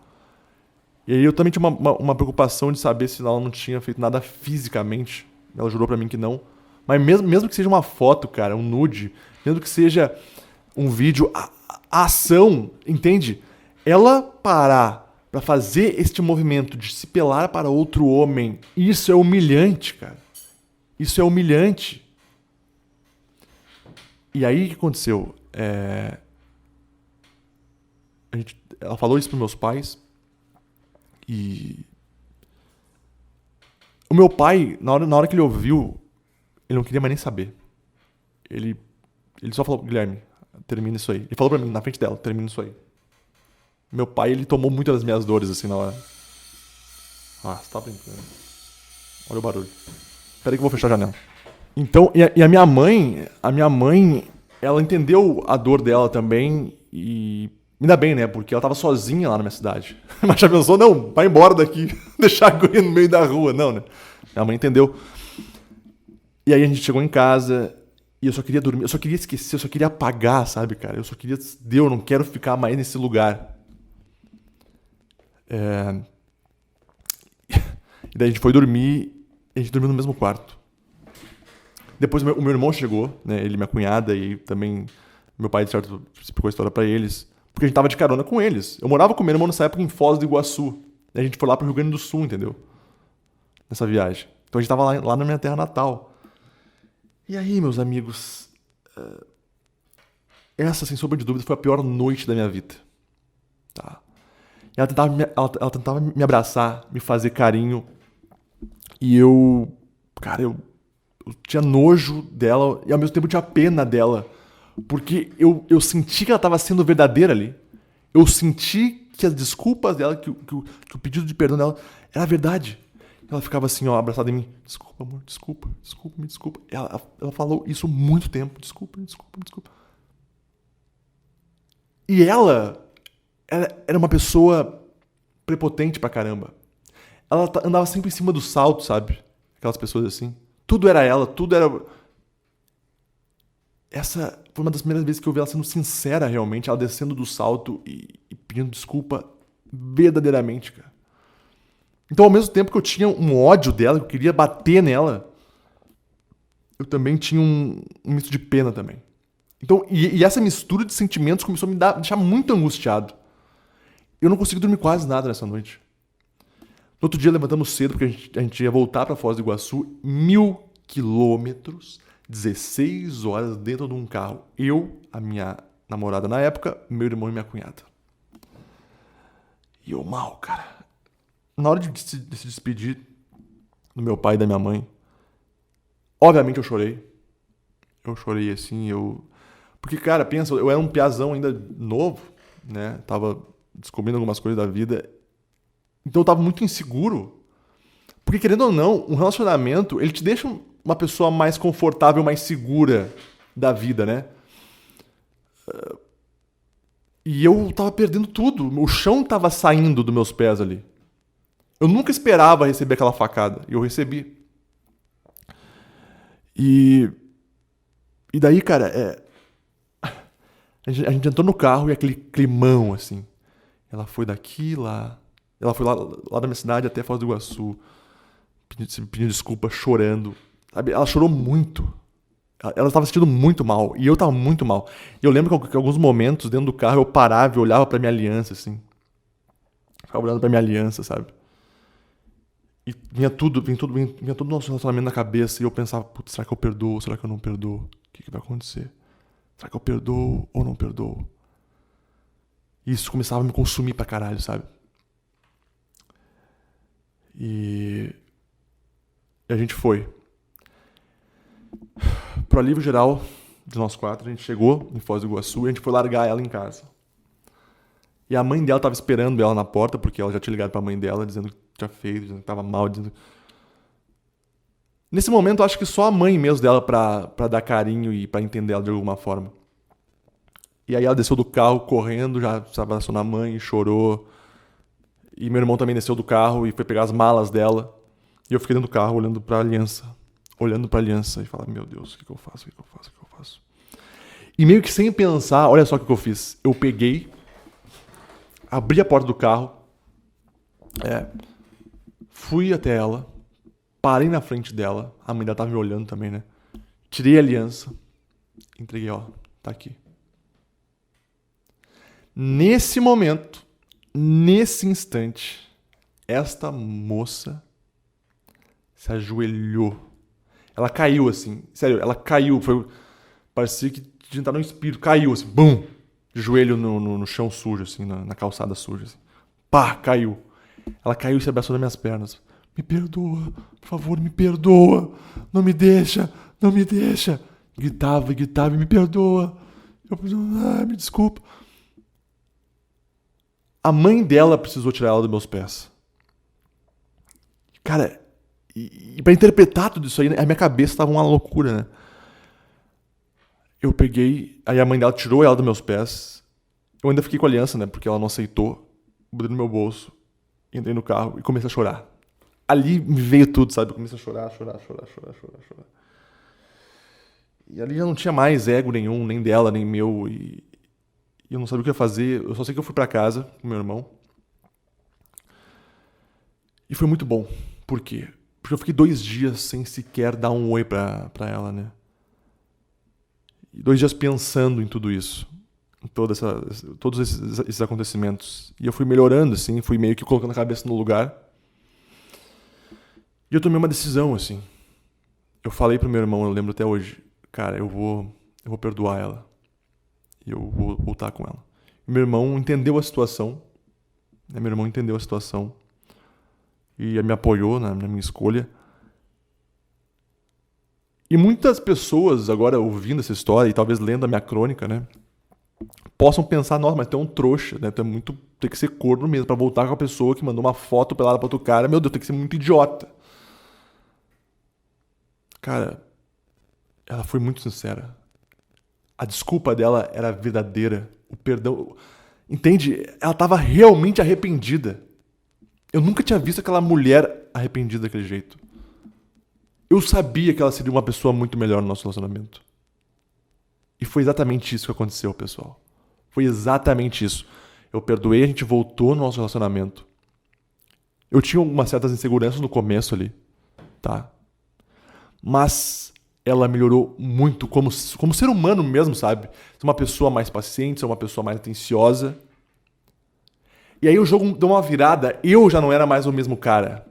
E aí eu também tinha uma preocupação de saber se ela não tinha feito nada fisicamente. Ela jurou pra mim que não. Mas mesmo que seja uma foto, cara, um nude, mesmo que seja um vídeo, a ação, entende? Ela parar pra fazer este movimento de se pelar para outro homem, isso é humilhante, cara. Isso é humilhante. E aí o que aconteceu? Ela falou isso pros meus pais. E o meu pai, na hora que ele ouviu, ele não queria mais nem saber. Ele só falou, Guilherme, termina isso aí. Ele falou pra mim, na frente dela, termina isso aí. Meu pai, ele tomou muitas das minhas dores, assim, na hora. Você tá brincando. Olha o barulho. Peraí que eu vou fechar a janela. Então, e a minha mãe, ela entendeu a dor dela também e... Ainda bem, né? Porque ela tava sozinha lá na minha cidade. Mas já pensou, não, vai embora daqui. Deixar a guria no meio da rua. Não, né? Minha mãe entendeu. E aí a gente chegou em casa e eu só queria dormir. Eu só queria esquecer, eu só queria apagar, sabe, cara? Eu só queria... eu não quero ficar mais nesse lugar. E daí a gente foi dormir e a gente dormiu no mesmo quarto. Depois o meu irmão chegou, né? Ele e minha cunhada e também meu pai, de certo, explicou a história pra eles. Porque a gente tava de carona com eles. Eu morava com meu irmão nessa época em Foz do Iguaçu. E a gente foi lá pro Rio Grande do Sul, entendeu? Nessa viagem. Então a gente tava lá na minha terra natal. E aí, meus amigos, essa, sem sombra de dúvida, foi a pior noite da minha vida. Tá? E ela tentava me abraçar, me fazer carinho. E cara, eu tinha nojo dela e ao mesmo tempo eu tinha pena dela. Porque eu senti que ela estava sendo verdadeira ali. Eu senti que as desculpas dela, que o pedido de perdão dela era verdade. Ela ficava assim, ó, abraçada em mim. Desculpa, amor, desculpa, me desculpa. Ela falou isso muito tempo. Desculpa, me desculpa. E ela era uma pessoa prepotente pra caramba. Ela andava sempre em cima do salto, sabe? Aquelas pessoas assim. Tudo era ela, tudo era... Essa foi uma das primeiras vezes que eu vi ela sendo sincera realmente, ela descendo do salto e pedindo desculpa verdadeiramente, cara. Então, ao mesmo tempo que eu tinha um ódio dela, que eu queria bater nela, eu também tinha um misto de pena também. Então, e essa mistura de sentimentos começou a me deixar muito angustiado. Eu não consegui dormir quase nada nessa noite. No outro dia levantamos cedo, porque a gente ia voltar pra Foz do Iguaçu, 1.000 quilômetros, 16 horas dentro de um carro. Eu, a minha namorada na época, meu irmão e minha cunhada. E eu mal, cara. Na hora de se despedir do meu pai e da minha mãe, obviamente eu chorei. Eu chorei assim, Porque, cara, pensa, eu era um piazão ainda novo, né? Tava descobrindo algumas coisas da vida. Então eu tava muito inseguro. Porque, querendo ou não, um relacionamento, ele te deixa uma pessoa mais confortável, mais segura da vida, né? E eu tava perdendo tudo. O chão tava saindo dos meus pés ali. Eu nunca esperava receber aquela facada. E eu recebi. E daí, cara, a gente entrou no carro e aquele climão, assim. Ela foi daqui, lá. Ela foi lá da minha cidade até Foz do Iguaçu. Pedindo desculpa, chorando. Sabe? Ela chorou muito. Ela estava se sentindo muito mal. E eu estava muito mal. E eu lembro que em alguns momentos, dentro do carro, eu parava e olhava pra minha aliança, assim. Ficava olhando pra minha aliança, sabe? E vinha todo o nosso relacionamento na cabeça. E eu pensava, putz, será que eu perdoo? Será que eu não perdoo? O que vai acontecer? Será que eu perdoo ou não perdoo? E isso começava a me consumir pra caralho, sabe? E a gente foi. Pro alívio geral de nós quatro, a gente chegou em Foz do Iguaçu e a gente foi largar ela em casa. E a mãe dela tava esperando ela na porta, porque ela já tinha ligado pra mãe dela, dizendo que tinha feito, dizendo que tava mal. Nesse momento, eu acho que só a mãe mesmo dela pra dar carinho e pra entender ela de alguma forma. E aí ela desceu do carro correndo, já se abraçou na mãe e chorou. E meu irmão também desceu do carro e foi pegar as malas dela. E eu fiquei dentro do carro olhando pra aliança. Olhando pra aliança e falando, meu Deus, o que eu faço? E meio que sem pensar, olha só o que eu fiz. Eu peguei, abri a porta do carro, fui até ela, parei na frente dela, a mãe dela tava me olhando também, né? Tirei a aliança, entreguei, ó, tá aqui. Nesse momento, nesse instante, esta moça se ajoelhou. Ela caiu assim, sério, ela caiu, parecia que tinha entrado no espírito, caiu assim, bum, de joelho no chão sujo, assim, na calçada suja, assim. Pá, caiu. Ela caiu e se abraçou nas minhas pernas. Me perdoa, por favor, me perdoa, não me deixa. Gritava e me perdoa. Eu me desculpa. A mãe dela precisou tirar ela dos meus pés. Cara, e pra interpretar tudo isso aí, a minha cabeça tava uma loucura, né? Eu peguei, aí a mãe dela tirou ela dos meus pés. Eu ainda fiquei com a aliança, né? Porque ela não aceitou. Botei no meu bolso, entrei no carro e comecei a chorar. Ali me veio tudo, sabe? Eu comecei a chorar. E ali já não tinha mais ego nenhum, nem dela, nem meu. E eu não sabia o que ia fazer. Eu só sei que eu fui pra casa com meu irmão. E foi muito bom. Por quê? Porque eu fiquei 2 dias sem sequer dar um oi pra ela, né? E 2 dias pensando em tudo isso. Em todos esses acontecimentos. E eu fui melhorando, assim. Fui meio que colocando a cabeça no lugar. E eu tomei uma decisão, assim. eu falei pro meu irmão, eu lembro até hoje, cara, eu vou perdoar ela. E eu vou voltar com ela. E meu irmão entendeu a situação. Né? Meu irmão entendeu a situação. E me apoiou na minha escolha. E muitas pessoas, agora ouvindo essa história, e talvez lendo a minha crônica, né? Possam pensar, nossa, mas tu é um trouxa, né? Tem que ser corno mesmo, pra voltar com a pessoa que mandou uma foto pelada pra outro cara. Meu Deus, tem que ser muito idiota. Cara, ela foi muito sincera. A desculpa dela era verdadeira. O perdão... Entende? Ela tava realmente arrependida. Eu nunca tinha visto aquela mulher arrependida daquele jeito. Eu sabia que ela seria uma pessoa muito melhor no nosso relacionamento. E foi exatamente isso que aconteceu, pessoal. Foi exatamente isso. Eu perdoei, a gente voltou no nosso relacionamento. Eu tinha algumas certas inseguranças no começo ali, tá? Mas ela melhorou muito como ser humano mesmo, sabe? Ser uma pessoa mais paciente, ser uma pessoa mais atenciosa. E aí o jogo deu uma virada, eu já não era mais o mesmo cara.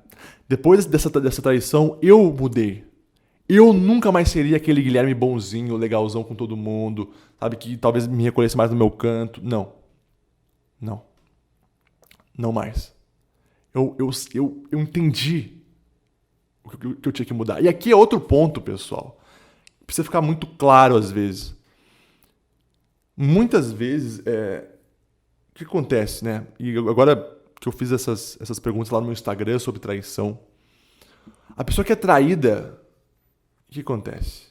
Depois dessa traição, eu mudei. Eu nunca mais seria aquele Guilherme bonzinho, legalzão com todo mundo, sabe? Que talvez me recolhesse mais no meu canto. Não. Não. Não mais. Eu entendi o que eu tinha que mudar. E aqui é outro ponto, pessoal. Precisa ficar muito claro às vezes. Muitas vezes, o que acontece, né? E agora que eu fiz essas perguntas lá no meu Instagram sobre traição, a pessoa que é traída, o que acontece?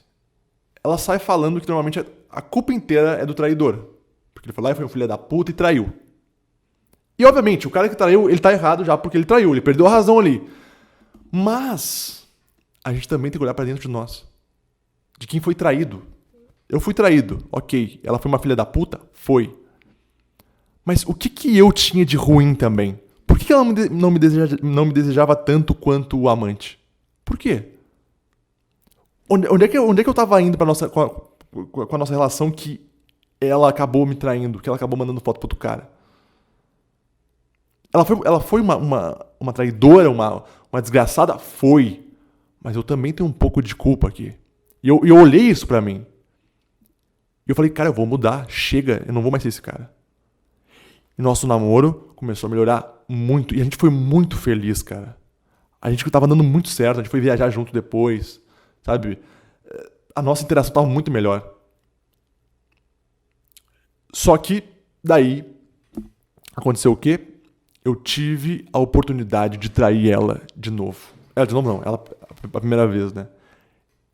Ela sai falando que normalmente a culpa inteira é do traidor. Porque ele foi lá e foi um filho da puta e traiu. E obviamente, o cara que traiu, ele tá errado já porque ele traiu, ele perdeu a razão ali. Mas a gente também tem que olhar pra dentro de nós. De quem foi traído. Eu fui traído, ok. Ela foi uma filha da puta? Foi. Mas o que eu tinha de ruim também? Por que ela não me desejava tanto quanto o amante? Por quê? Onde é que eu tava indo com a nossa relação que ela acabou me traindo, que ela acabou mandando foto pro outro cara? Ela foi uma traidora, uma desgraçada? Foi. Mas eu também tenho um pouco de culpa aqui. E eu olhei isso pra mim. E eu falei, cara, eu vou mudar. Chega, eu não vou mais ser esse cara. E nosso namoro começou a melhorar muito. E a gente foi muito feliz, cara. A gente tava dando muito certo. A gente foi viajar junto depois. Sabe? A nossa interação tava muito melhor. Só que, daí, aconteceu o quê? Eu tive a oportunidade de trair ela de novo. Ela de novo não, ela a primeira vez, né?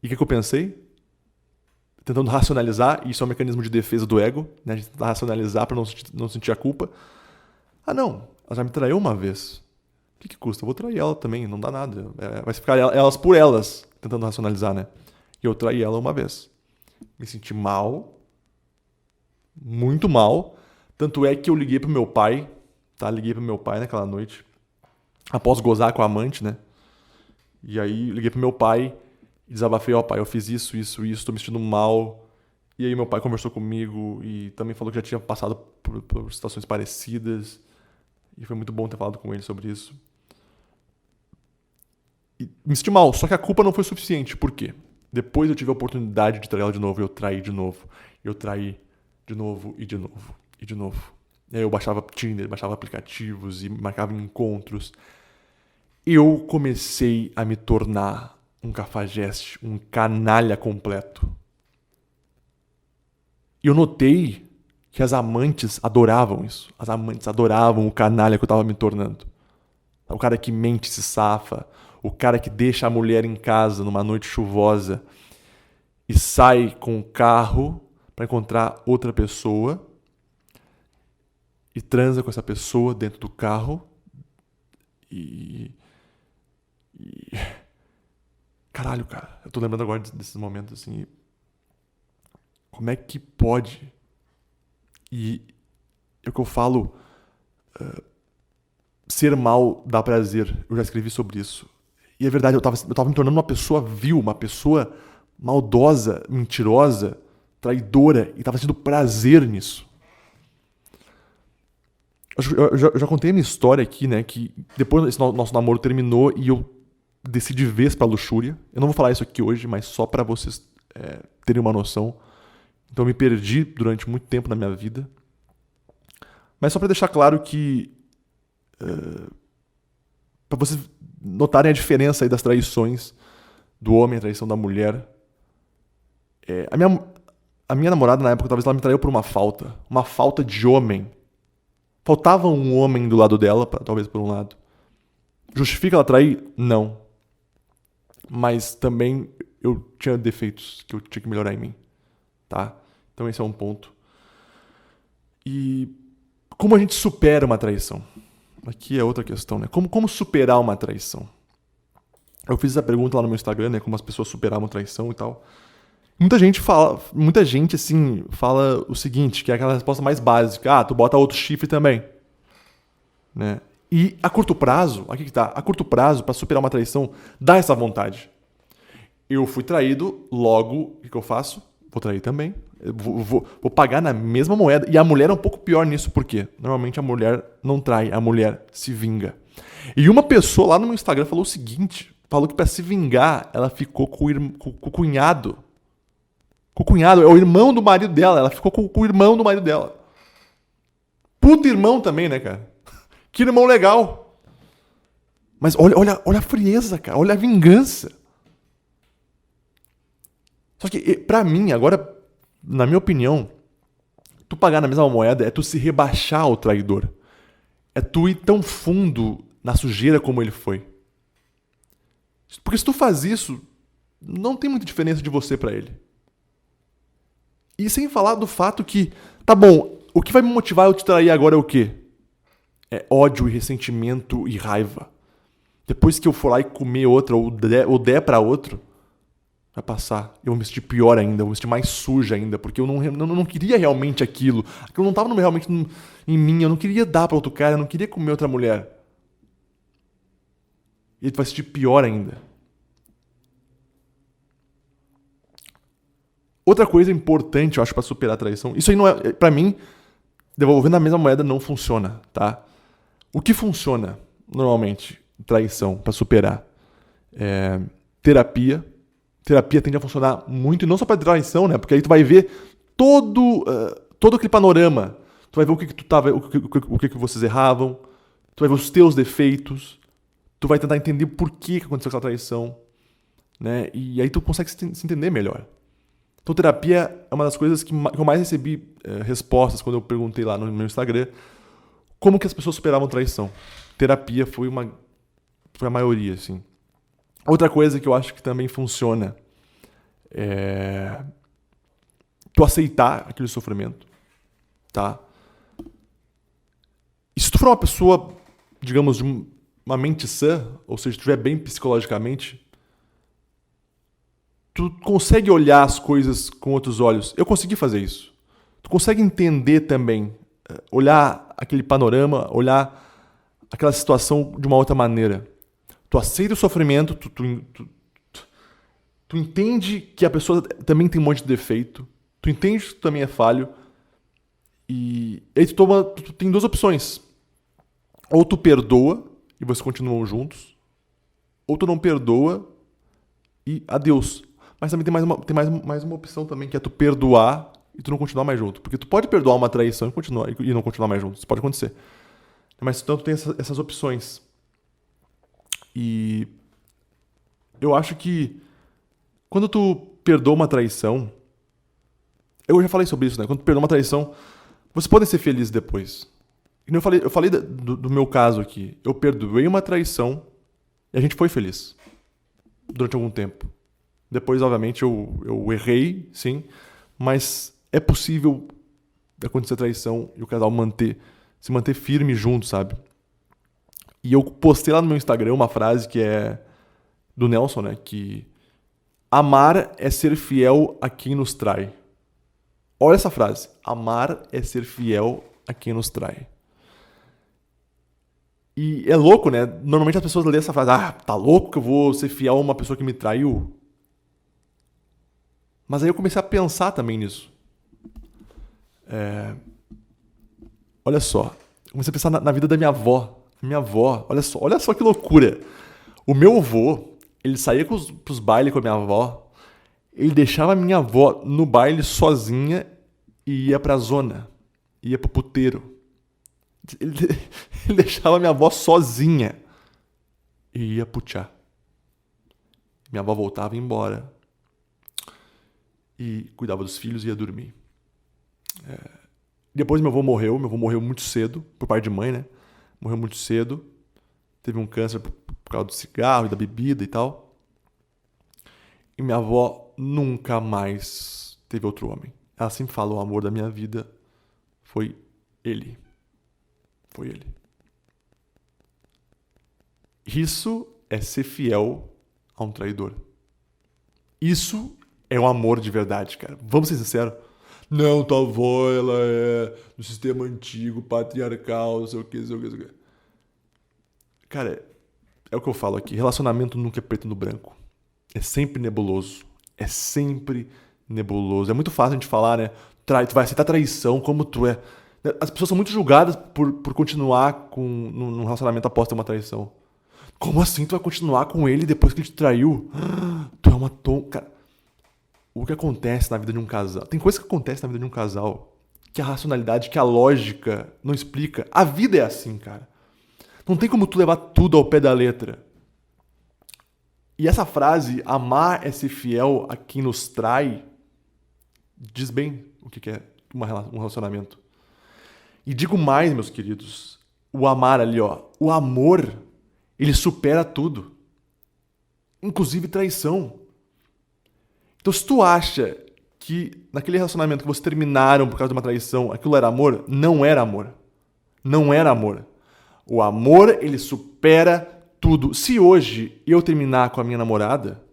E o que eu pensei? Tentando racionalizar, e isso é um mecanismo de defesa do ego, né? A gente tenta racionalizar pra não sentir a culpa. Ah, não, ela já me traiu uma vez. O que custa? Eu vou trair ela também, não dá nada. Vai ficar elas por elas, tentando racionalizar, né? E eu traí ela uma vez. Me senti mal, muito mal. Tanto é que eu liguei pro meu pai, tá? Liguei pro meu pai naquela noite, após gozar com a amante, né? E aí liguei pro meu pai e desabafei, ó pai, eu fiz isso, tô me sentindo mal. E aí meu pai conversou comigo e também falou que já tinha passado por situações parecidas. E foi muito bom ter falado com ele sobre isso. E me senti mal, só que a culpa não foi suficiente. Por quê? Depois eu tive a oportunidade de trair ela de novo, eu traí de novo. Eu traí de novo e de novo e de novo. E aí eu baixava Tinder, baixava aplicativos e marcava encontros. Eu comecei a me tornar um cafajeste, um canalha completo. E eu notei que as amantes adoravam isso. As amantes adoravam o canalha que eu tava me tornando. O cara que mente, se safa. O cara que deixa a mulher em casa numa noite chuvosa e sai com o carro para encontrar outra pessoa e transa com essa pessoa dentro do carro e... Caralho, cara. Eu tô lembrando agora desses momentos assim. Como é que pode? E é o que eu falo. Ser mal dá prazer. Eu já escrevi sobre isso. E é verdade, eu tava me tornando uma pessoa vil, uma pessoa maldosa, mentirosa, traidora. E tava tendo prazer nisso. Eu já contei a minha história aqui, né? Que depois esse nosso namoro terminou e eu desci de vez pra luxúria. Eu não vou falar isso aqui hoje, mas só pra vocês terem uma noção. Então eu me perdi durante muito tempo na minha vida. Mas só pra deixar claro que... pra vocês notarem a diferença aí das traições do homem, a traição da mulher. A minha namorada, na época, talvez ela me traiu por uma falta de homem. Faltava um homem do lado dela, talvez por um lado. Justifica ela trair? Não. Mas também eu tinha defeitos que eu tinha que melhorar em mim. Tá? Então esse é um ponto. E como a gente supera uma traição? Aqui é outra questão, né? Como superar uma traição? Eu fiz essa pergunta lá no meu Instagram, né? Como as pessoas superavam a traição e tal. Muita gente assim, fala o seguinte, que é aquela resposta mais básica. Ah, tu bota outro chifre também. Né? E a curto prazo, aqui que tá, a curto prazo, pra superar uma traição, dá essa vontade. Eu fui traído, logo, o que eu faço? Vou trair também. Eu vou pagar na mesma moeda. E a mulher é um pouco pior nisso, por quê? Normalmente a mulher não trai, a mulher se vinga. E uma pessoa lá no meu Instagram falou o seguinte, falou que pra se vingar, ela ficou com o cunhado. Com o cunhado, é o irmão do marido dela. Ela ficou com o irmão do marido dela. Puta irmão também, né, cara? Que irmão legal. Mas olha a frieza, cara. Olha a vingança. Só que, pra mim, agora, na minha opinião, tu pagar na mesma moeda é tu se rebaixar ao traidor. É tu ir tão fundo na sujeira como ele foi. Porque se tu faz isso, não tem muita diferença de você pra ele. E sem falar do fato que, tá bom, o que vai me motivar eu te trair agora é o quê? É ódio e ressentimento e raiva. Depois que eu for lá e comer outra ou der pra outro, vai passar. Eu vou me sentir pior ainda, eu vou me sentir mais suja ainda, porque eu não queria realmente aquilo. Aquilo não estava realmente em mim, eu não queria dar pra outro cara, eu não queria comer outra mulher. E ele vai se sentir pior ainda. Outra coisa importante, eu acho, pra superar a traição, isso aí não é, pra mim, devolvendo a mesma moeda não funciona, tá? O que funciona, normalmente, traição, pra superar? Terapia. Terapia tende a funcionar muito, e não só pra traição, né? Porque aí tu vai ver todo aquele panorama. Tu vai ver o que vocês erravam, tu vai ver os teus defeitos, tu vai tentar entender por que aconteceu aquela traição, né? E aí tu consegue se entender melhor. Então terapia é uma das coisas que eu mais recebi respostas quando eu perguntei lá no meu Instagram como que as pessoas superavam traição. Terapia foi a maioria, assim. Outra coisa que eu acho que também funciona é tu aceitar aquele sofrimento, tá? E se tu for uma pessoa, digamos, de uma mente sã, ou seja, tu estiver bem psicologicamente, tu consegue olhar as coisas com outros olhos. Eu consegui fazer isso. Tu consegue entender também, olhar aquele panorama, olhar aquela situação de uma outra maneira. Tu aceita o sofrimento, tu entende que a pessoa também tem um monte de defeito, tu entende que tu também é falho, e aí tu tem duas opções. Ou tu perdoa e vocês continuam juntos, ou tu não perdoa e adeus. Mas também tem mais uma opção também, que é tu perdoar e tu não continuar mais junto. Porque tu pode perdoar uma traição e não continuar mais junto. Isso pode acontecer. Mas tanto tem essas opções. E eu acho que quando tu perdoa uma traição... Eu já falei sobre isso, né? Quando tu perdoa uma traição, vocês podem ser felizes depois. Eu falei do meu caso aqui. Eu perdoei uma traição e a gente foi feliz. Durante algum tempo. Depois, obviamente, eu errei, sim. Mas é possível acontecer traição e o casal se manter firme junto, sabe? E eu postei lá no meu Instagram uma frase que é do Nelson, né? Que amar é ser fiel a quem nos trai. Olha essa frase. Amar é ser fiel a quem nos trai. E é louco, né? Normalmente as pessoas lêem essa frase. Ah, tá louco que eu vou ser fiel a uma pessoa que me traiu? Mas aí eu comecei a pensar também nisso. Olha só. Eu comecei a pensar na vida da minha avó. Minha avó, olha só que loucura. O meu avô, Ele saía pros bailes com a minha avó, ele deixava a minha avó no baile sozinha e ia pra zona, ia pro puteiro. Ele, ele deixava a minha avó sozinha e ia pro tchá. Minha avó voltava e ia embora. E cuidava dos filhos e ia dormir. Depois meu avô morreu muito cedo, por parte de mãe, né? Morreu muito cedo. Teve um câncer por causa do cigarro e da bebida e tal. E minha avó nunca mais teve outro homem. Ela sempre falou: o amor da minha vida foi ele. Foi ele. Isso é ser fiel a um traidor. Isso é um amor de verdade, cara. Vamos ser sinceros. Não, tua avó, ela é do sistema antigo, patriarcal, não sei o que, não sei o que, não sei o que. Cara, é o que eu falo aqui. Relacionamento nunca é preto no branco. É sempre nebuloso. É sempre nebuloso. É muito fácil a gente falar, né? Tu vai aceitar traição como tu é. As pessoas são muito julgadas por continuar num relacionamento após ter uma traição. Como assim tu vai continuar com ele depois que ele te traiu? Tu é uma Cara, o que acontece na vida de um casal? Tem coisa que acontece na vida de um casal que a racionalidade, que a lógica não explica. A vida é assim, cara. Não tem como tu levar tudo ao pé da letra. E essa frase, amar é ser fiel a quem nos trai, diz bem o que é um relacionamento. E digo mais, meus queridos, o amar ali, ó, o amor, ele supera tudo. Inclusive traição. Então, se tu acha que naquele relacionamento que vocês terminaram por causa de uma traição, aquilo era amor, não era amor. Não era amor. O amor, ele supera tudo. Se hoje eu terminar com a minha namorada,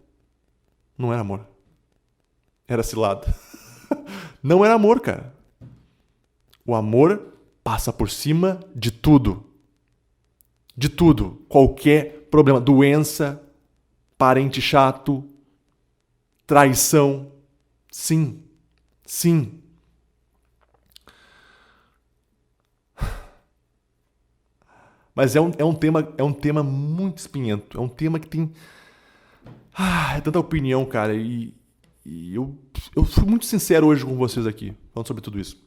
não era amor. Era cilada. Não era amor, cara. O amor passa por cima de tudo. De tudo. Qualquer problema. Doença, parente chato, traição. Sim. Sim. Mas é um tema muito espinhento. É um tema que tem... é tanta opinião, cara. E eu fui muito sincero hoje com vocês aqui, falando sobre tudo isso.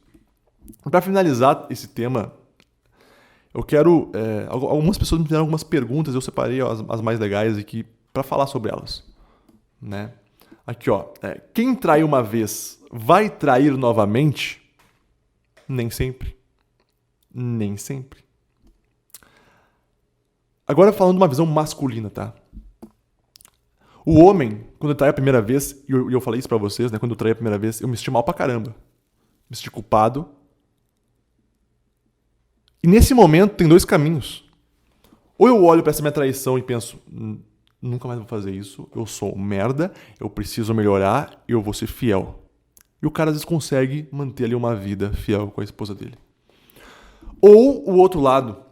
Para finalizar esse tema, eu quero... algumas pessoas me fizeram algumas perguntas, eu separei as mais legais aqui para falar sobre elas. Né? Aqui, ó. Quem trai uma vez vai trair novamente? Nem sempre. Nem sempre. Agora falando de uma visão masculina, tá? O homem, quando ele trai a primeira vez, e eu falei isso pra vocês, né? Quando eu traí a primeira vez, eu me senti mal pra caramba. Me senti culpado. E nesse momento tem dois caminhos. Ou eu olho pra essa minha traição e penso, nunca mais vou fazer isso, eu sou um merda, eu preciso melhorar, eu vou ser fiel. E o cara às vezes consegue manter ali uma vida fiel com a esposa dele. Ou o outro lado,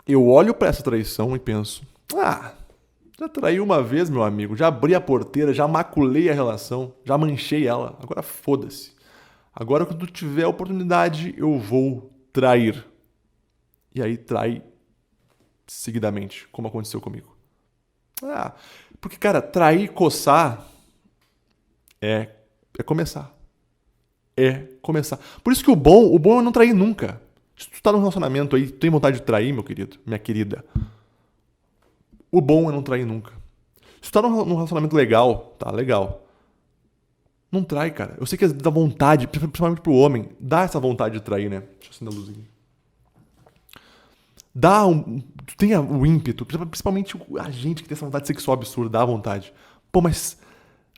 eu olho pra essa traição e penso, já traí uma vez, meu amigo, já abri a porteira, já maculei a relação, já manchei ela, agora foda-se. Agora quando tiver a oportunidade, eu vou trair. E aí trai seguidamente, como aconteceu comigo. Porque, cara, trair e coçar é começar. É começar. Por isso que o bom é não trair nunca. Se tu tá num relacionamento aí, tu tem vontade de trair, meu querido, minha querida, o bom é não trair nunca. Se tu tá num relacionamento legal, tá, legal. Não trai, cara. Eu sei que dá vontade, principalmente pro homem, dá essa vontade de trair, né? Deixa eu acender a luzinha. Tu tem o ímpeto, principalmente a gente que tem essa vontade sexual absurda, dá vontade. Pô, mas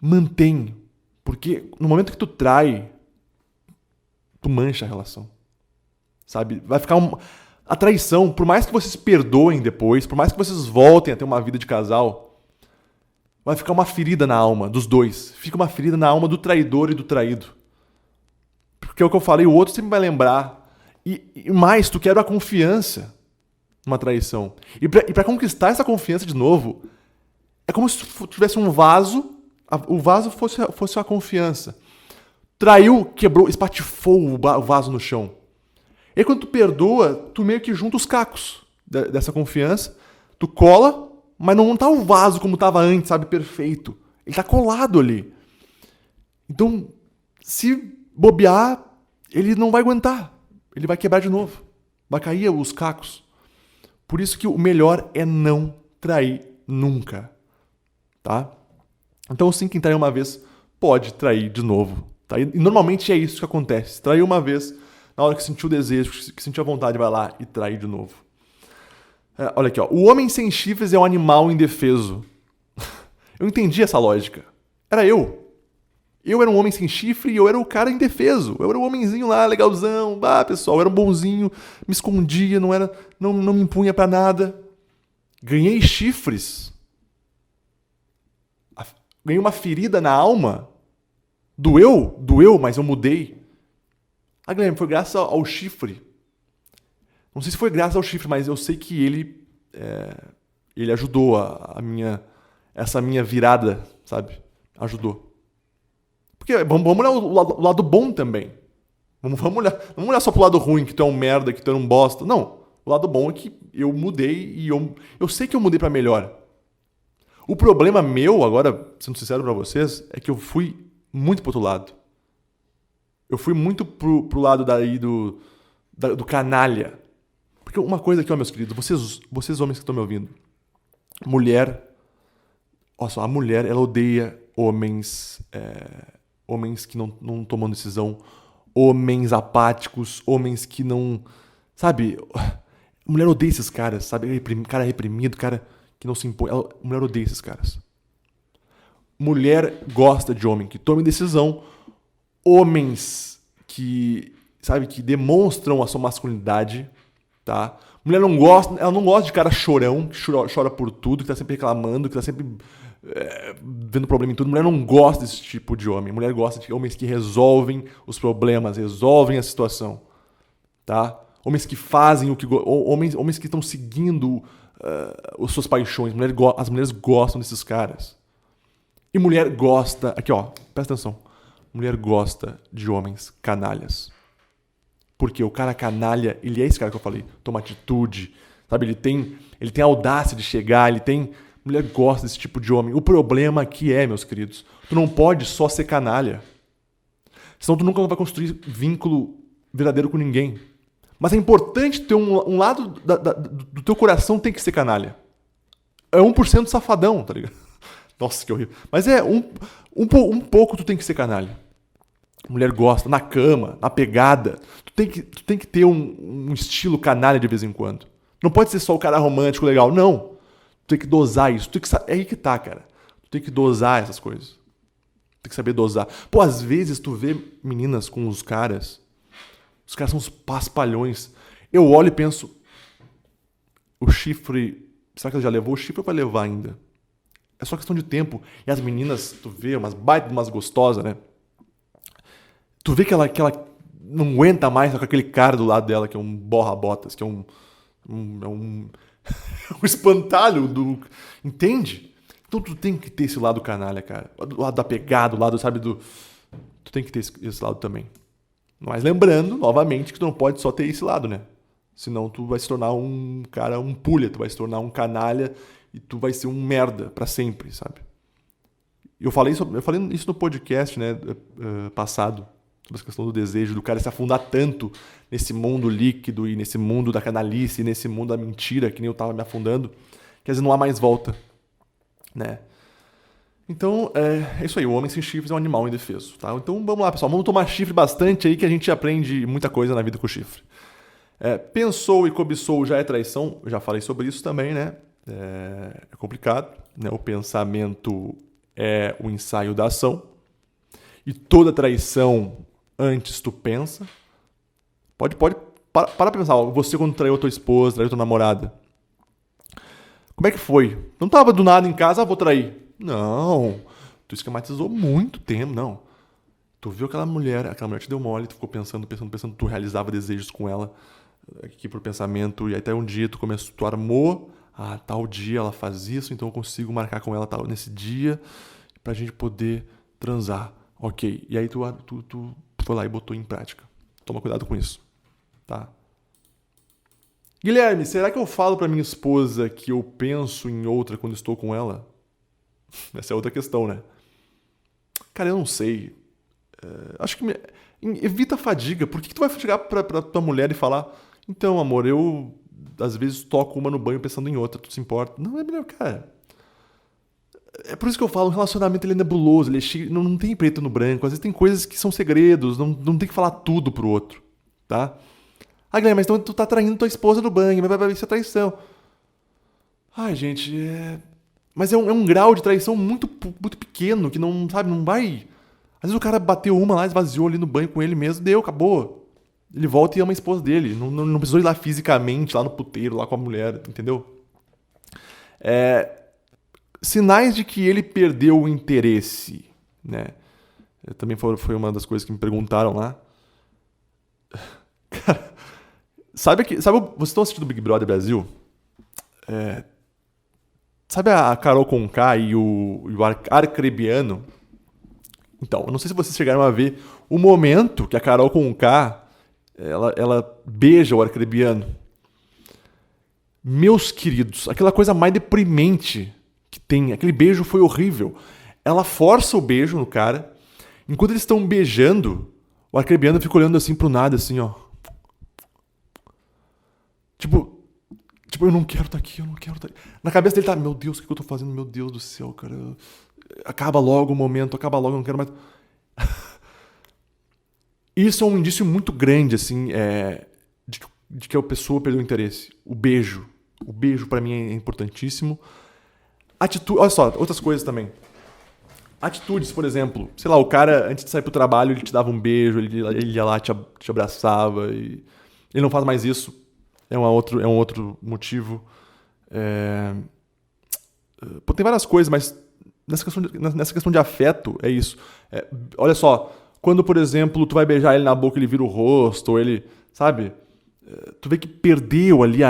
mantém. Porque no momento que tu trai, tu mancha a relação. Sabe? Vai ficar a traição, por mais que vocês se perdoem depois, por mais que vocês voltem a ter uma vida de casal, vai ficar uma ferida na alma dos dois. Fica uma ferida na alma do traidor e do traído. Porque é o que eu falei, o outro sempre vai lembrar. E mais, tu quebra a confiança numa traição. E pra conquistar essa confiança de novo, é como se tu tivesse um vaso, o vaso fosse a confiança. Traiu, quebrou, espatifou o vaso no chão. E aí quando tu perdoa, tu meio que junta os cacos dessa confiança, tu cola mas não tá o vaso como tava antes, sabe? Perfeito. Ele tá colado ali. Então, se bobear, ele não vai aguentar. Ele vai quebrar de novo. Vai cair os cacos. Por isso que o melhor é não trair nunca. Tá? Então, sim, quem traiu uma vez pode trair de novo. Tá? E normalmente é isso que acontece. Traiu uma vez, na hora que sentiu o desejo, que sentiu a vontade, vai lá e trai de novo. Olha aqui, ó. O homem sem chifres é um animal indefeso. Eu entendi essa lógica. Era eu. Eu era um homem sem chifre e eu era o cara indefeso. Eu era o homenzinho lá, legalzão. Pessoal, eu era um bonzinho, me escondia, não me impunha pra nada. Ganhei chifres. Ganhei uma ferida na alma. Doeu, mas eu mudei. Guilherme, foi graças ao chifre. Não sei se foi graças ao chifre, mas eu sei que ele ajudou essa minha virada, sabe? Ajudou. Porque vamos olhar o lado bom também. Vamos olhar só pro lado ruim, que tu é um merda, que tu é um bosta. Não. O lado bom é que eu mudei e eu sei que eu mudei pra melhor. O problema meu, agora, sendo sincero pra vocês, é que eu fui muito pro outro lado. Eu fui muito pro lado daí do canalha. Porque uma coisa aqui, ó, meus queridos, vocês homens que estão me ouvindo. Mulher, olha só, a mulher, ela odeia homens que não tomam decisão, homens apáticos, homens que não, sabe, a mulher odeia esses caras, sabe, cara reprimido, cara que não se impõe, a mulher odeia esses caras. Mulher gosta de homem que tome decisão, homens que, sabe, que demonstram a sua masculinidade, tá? Mulher ela não gosta de cara chorão, que chora por tudo, que tá sempre reclamando, que tá sempre vendo problema em tudo. Mulher não gosta desse tipo de homem. Mulher gosta de homens que resolvem os problemas, resolvem a situação, tá? Homens que fazem o que homens que estão seguindo as suas paixões. As mulheres gostam desses caras. E mulher gosta, aqui ó, presta atenção. Mulher gosta de homens canalhas. Porque o cara canalha, ele é esse cara que eu falei, toma atitude, sabe? Ele tem a audácia de chegar, mulher gosta desse tipo de homem. O problema aqui meus queridos, tu não pode só ser canalha. Senão tu nunca vai construir vínculo verdadeiro com ninguém. Mas é importante ter um lado do teu coração tem que ser canalha. É 1% safadão, tá ligado? Nossa, que horrível. Mas um pouco tu tem que ser canalha. Mulher gosta, na cama, na pegada. Tu tem que ter um estilo canalha de vez em quando. Não pode ser só o cara romântico, legal. Não. Tu tem que dosar isso. É aí que tá, cara. Tu tem que dosar essas coisas. Tem que saber dosar. Pô, às vezes tu vê meninas com os caras são uns paspalhões. Eu olho e penso, o chifre, será que ela já levou? O chifre vai levar ainda. É só questão de tempo. E as meninas, tu vê, umas gostosas, né? Tu vê que ela não aguenta mais com aquele cara do lado dela, que é um borra-botas, que é um um espantalho do... Entende? Então tu tem que ter esse lado canalha, cara. O lado da pegada, o lado, sabe, do... Tu tem que ter esse lado também. Mas lembrando, novamente, que tu não pode só ter esse lado, né? Senão tu vai se tornar um cara, um pulha, tu vai se tornar um canalha e tu vai ser um merda pra sempre, sabe? Eu falei isso no podcast, né, passado, sobre essa questão do desejo, do cara se afundar tanto nesse mundo líquido e nesse mundo da canalice, e nesse mundo da mentira, que nem eu tava me afundando, que às vezes não há mais volta, né? Então, é isso aí, o homem sem chifres é um animal indefeso, tá? Então vamos lá, pessoal, vamos tomar chifre bastante aí que a gente aprende muita coisa na vida com chifre. Pensou e cobiçou já é traição, eu já falei sobre isso também, né? É complicado, né? O pensamento é o ensaio da ação. E toda traição antes tu pensa. Para pra pensar, você quando traiu tua esposa, traiu tua namorada. Como é que foi? Não tava do nada em casa, vou trair. Não, tu esquematizou muito tempo, não. Tu viu aquela mulher te deu mole, tu ficou pensando, tu realizava desejos com ela aqui pro pensamento, e até um dia tu armou, tal dia ela faz isso, então eu consigo marcar com ela nesse dia pra gente poder transar. Ok, e aí tu foi lá e botou em prática. Toma cuidado com isso, tá? Guilherme, será que eu falo pra minha esposa que eu penso em outra quando estou com ela? Essa é outra questão, né? Cara, eu não sei. Acho que evita a fadiga. Por que tu vai chegar pra tua mulher e falar: então, amor, eu às vezes toco uma no banho pensando em outra, tu se importa? Não, é melhor, cara. É por isso que eu falo, o relacionamento ele é nebuloso, ele é cheio, não tem preto no branco. Às vezes tem coisas que são segredos, não tem que falar tudo pro outro, tá? Ah, Guilherme, mas então tu tá traindo tua esposa no banho, isso é traição. Ai, gente, mas é um grau de traição muito pequeno, que não, sabe, não vai... Às vezes o cara bateu uma lá, esvaziou ali no banho com ele mesmo, deu, acabou. Ele volta e ama a esposa dele. Não precisou ir lá fisicamente, lá no puteiro, lá com a mulher, entendeu? Sinais de que ele perdeu o interesse, né? Também foi uma das coisas que me perguntaram lá. Cara, vocês estão assistindo Big Brother Brasil? Sabe a Carol Conká e o Arcrebiano? Então, eu não sei se vocês chegaram a ver o momento que a Carol Conká ela beija o Arcrebiano. Meus queridos, aquela coisa mais deprimente que tem, aquele beijo foi horrível. Ela força o beijo no cara. Enquanto eles estão beijando, o Arcrebiano fica olhando assim pro nada, assim, ó. Tipo, eu não quero estar aqui, eu não quero estar aqui. Na cabeça dele tá, meu Deus, o que eu tô fazendo? Meu Deus do céu, cara. Acaba logo o momento, acaba logo, eu não quero mais. Isso é um indício muito grande, assim, de que a pessoa perdeu o interesse. O beijo. O beijo pra mim é importantíssimo. Atitude, olha só, outras coisas também. Atitudes, por exemplo. Sei lá, o cara, antes de sair pro trabalho, ele te dava um beijo, ele ia lá, te abraçava. E ele não faz mais isso. É um outro motivo. Pô, tem várias coisas, mas nessa questão de afeto, é isso. Olha só, quando, por exemplo, tu vai beijar ele na boca, ele vira o rosto, ou ele, sabe? Tu vê que perdeu ali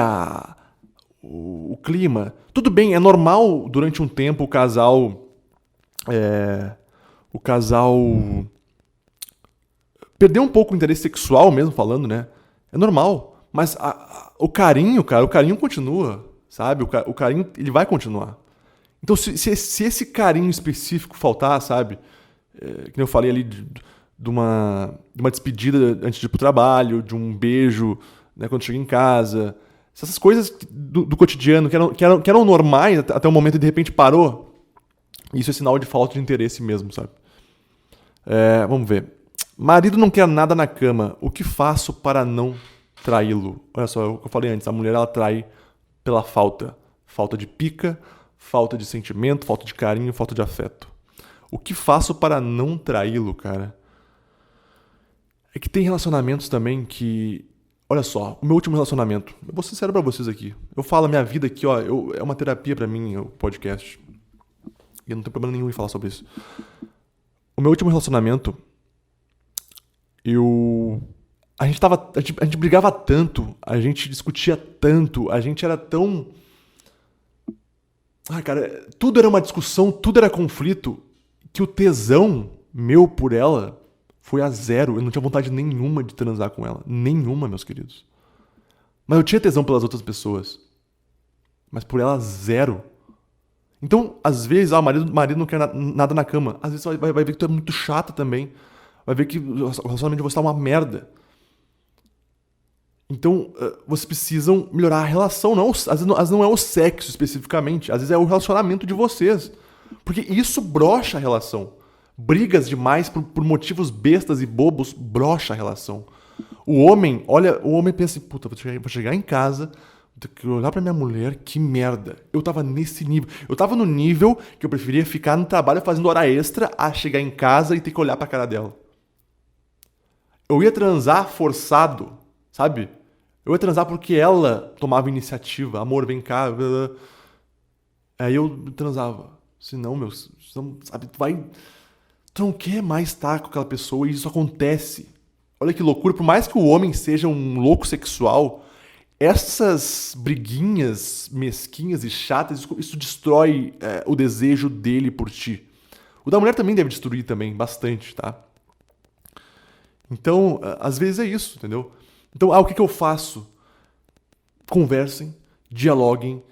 o clima. Tudo bem, é normal durante um tempo o casal perder um pouco o interesse sexual mesmo falando, né? É normal. Mas o carinho, cara, o carinho continua, sabe? O carinho, ele vai continuar. Então, se esse carinho específico faltar, sabe? Que nem eu falei ali de uma despedida antes de ir pro trabalho, de um beijo, né, quando chega em casa. Essas coisas do cotidiano que eram normais até o momento e de repente parou. Isso é sinal de falta de interesse mesmo, sabe? Vamos ver. Marido não quer nada na cama. O que faço para não traí-lo? Olha só, o que eu falei antes. A mulher, ela trai pela falta. Falta de pica, falta de sentimento, falta de carinho, falta de afeto. O que faço para não traí-lo, cara? É que tem relacionamentos também que... Olha só, o meu último relacionamento. Eu vou ser sincero pra vocês aqui. Eu falo a minha vida aqui, ó. É uma terapia pra mim, o podcast. E eu não tenho problema nenhum em falar sobre isso. O meu último relacionamento... A gente brigava tanto, a gente discutia tanto, a gente era tão... cara, tudo era uma discussão, tudo era conflito, que o tesão meu por ela foi a zero. Eu não tinha vontade nenhuma de transar com ela. Nenhuma, meus queridos. Mas eu tinha tesão pelas outras pessoas. Mas por ela, zero. Então, às vezes, o marido não quer nada na cama. Às vezes você vai ver que tu é muito chata também. Vai ver que o relacionamento de vocês tá uma merda. Então, vocês precisam melhorar a relação. Às vezes não é o sexo especificamente. Às vezes é o relacionamento de vocês. Porque isso brocha a relação. Brigas demais por motivos bestas e bobos brocha a relação. O homem pensa assim, puta, vou chegar em casa, vou ter que olhar pra minha mulher, que merda. Eu tava nesse nível. Eu tava no nível que eu preferia ficar no trabalho fazendo hora extra a chegar em casa e ter que olhar pra cara dela. Eu ia transar forçado, sabe? Eu ia transar porque ela tomava iniciativa. Amor, vem cá. Blá, blá. Aí eu transava. Senão, sabe, tu não quer mais estar com aquela pessoa e isso acontece. Olha que loucura. Por mais que o homem seja um louco sexual, essas briguinhas mesquinhas e chatas, isso destrói o desejo dele por ti. O da mulher também deve destruir também, bastante, tá? Então, às vezes é isso, entendeu? Então, o que eu faço? conversem, dialoguem,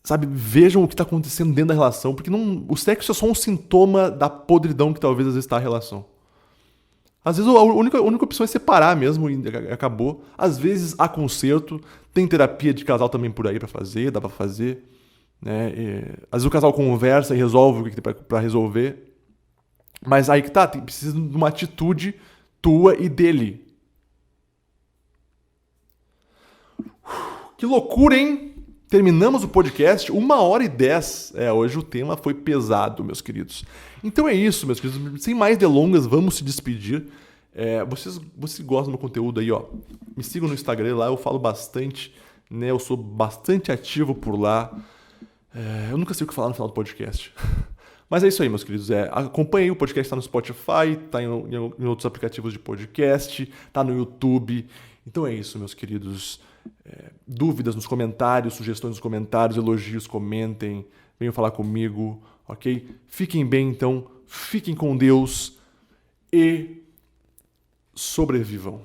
sabe, vejam o que está acontecendo dentro da relação, porque o sexo é só um sintoma da podridão que talvez às vezes está a relação. Às vezes a única opção é separar mesmo e acabou. Às vezes há conserto, tem terapia de casal também por aí pra fazer, dá pra fazer. Né? Às vezes o casal conversa e resolve o que tem pra resolver. Mas aí que tá, precisa de uma atitude tua e dele. Que loucura, hein? Terminamos o podcast, 1h10. Hoje o tema foi pesado, meus queridos. Então é isso, meus queridos. Sem mais delongas, vamos se despedir. Vocês gostam do meu conteúdo aí, ó. Me sigam no Instagram, lá eu falo bastante, né? Eu sou bastante ativo por lá. Eu nunca sei o que falar no final do podcast. Mas é isso aí, meus queridos. Acompanhe o podcast, tá no Spotify, tá em outros aplicativos de podcast, tá no YouTube. Então é isso, meus queridos. Dúvidas nos comentários, sugestões nos comentários, elogios, comentem, venham falar comigo, ok? Fiquem bem, então, fiquem com Deus e sobrevivam.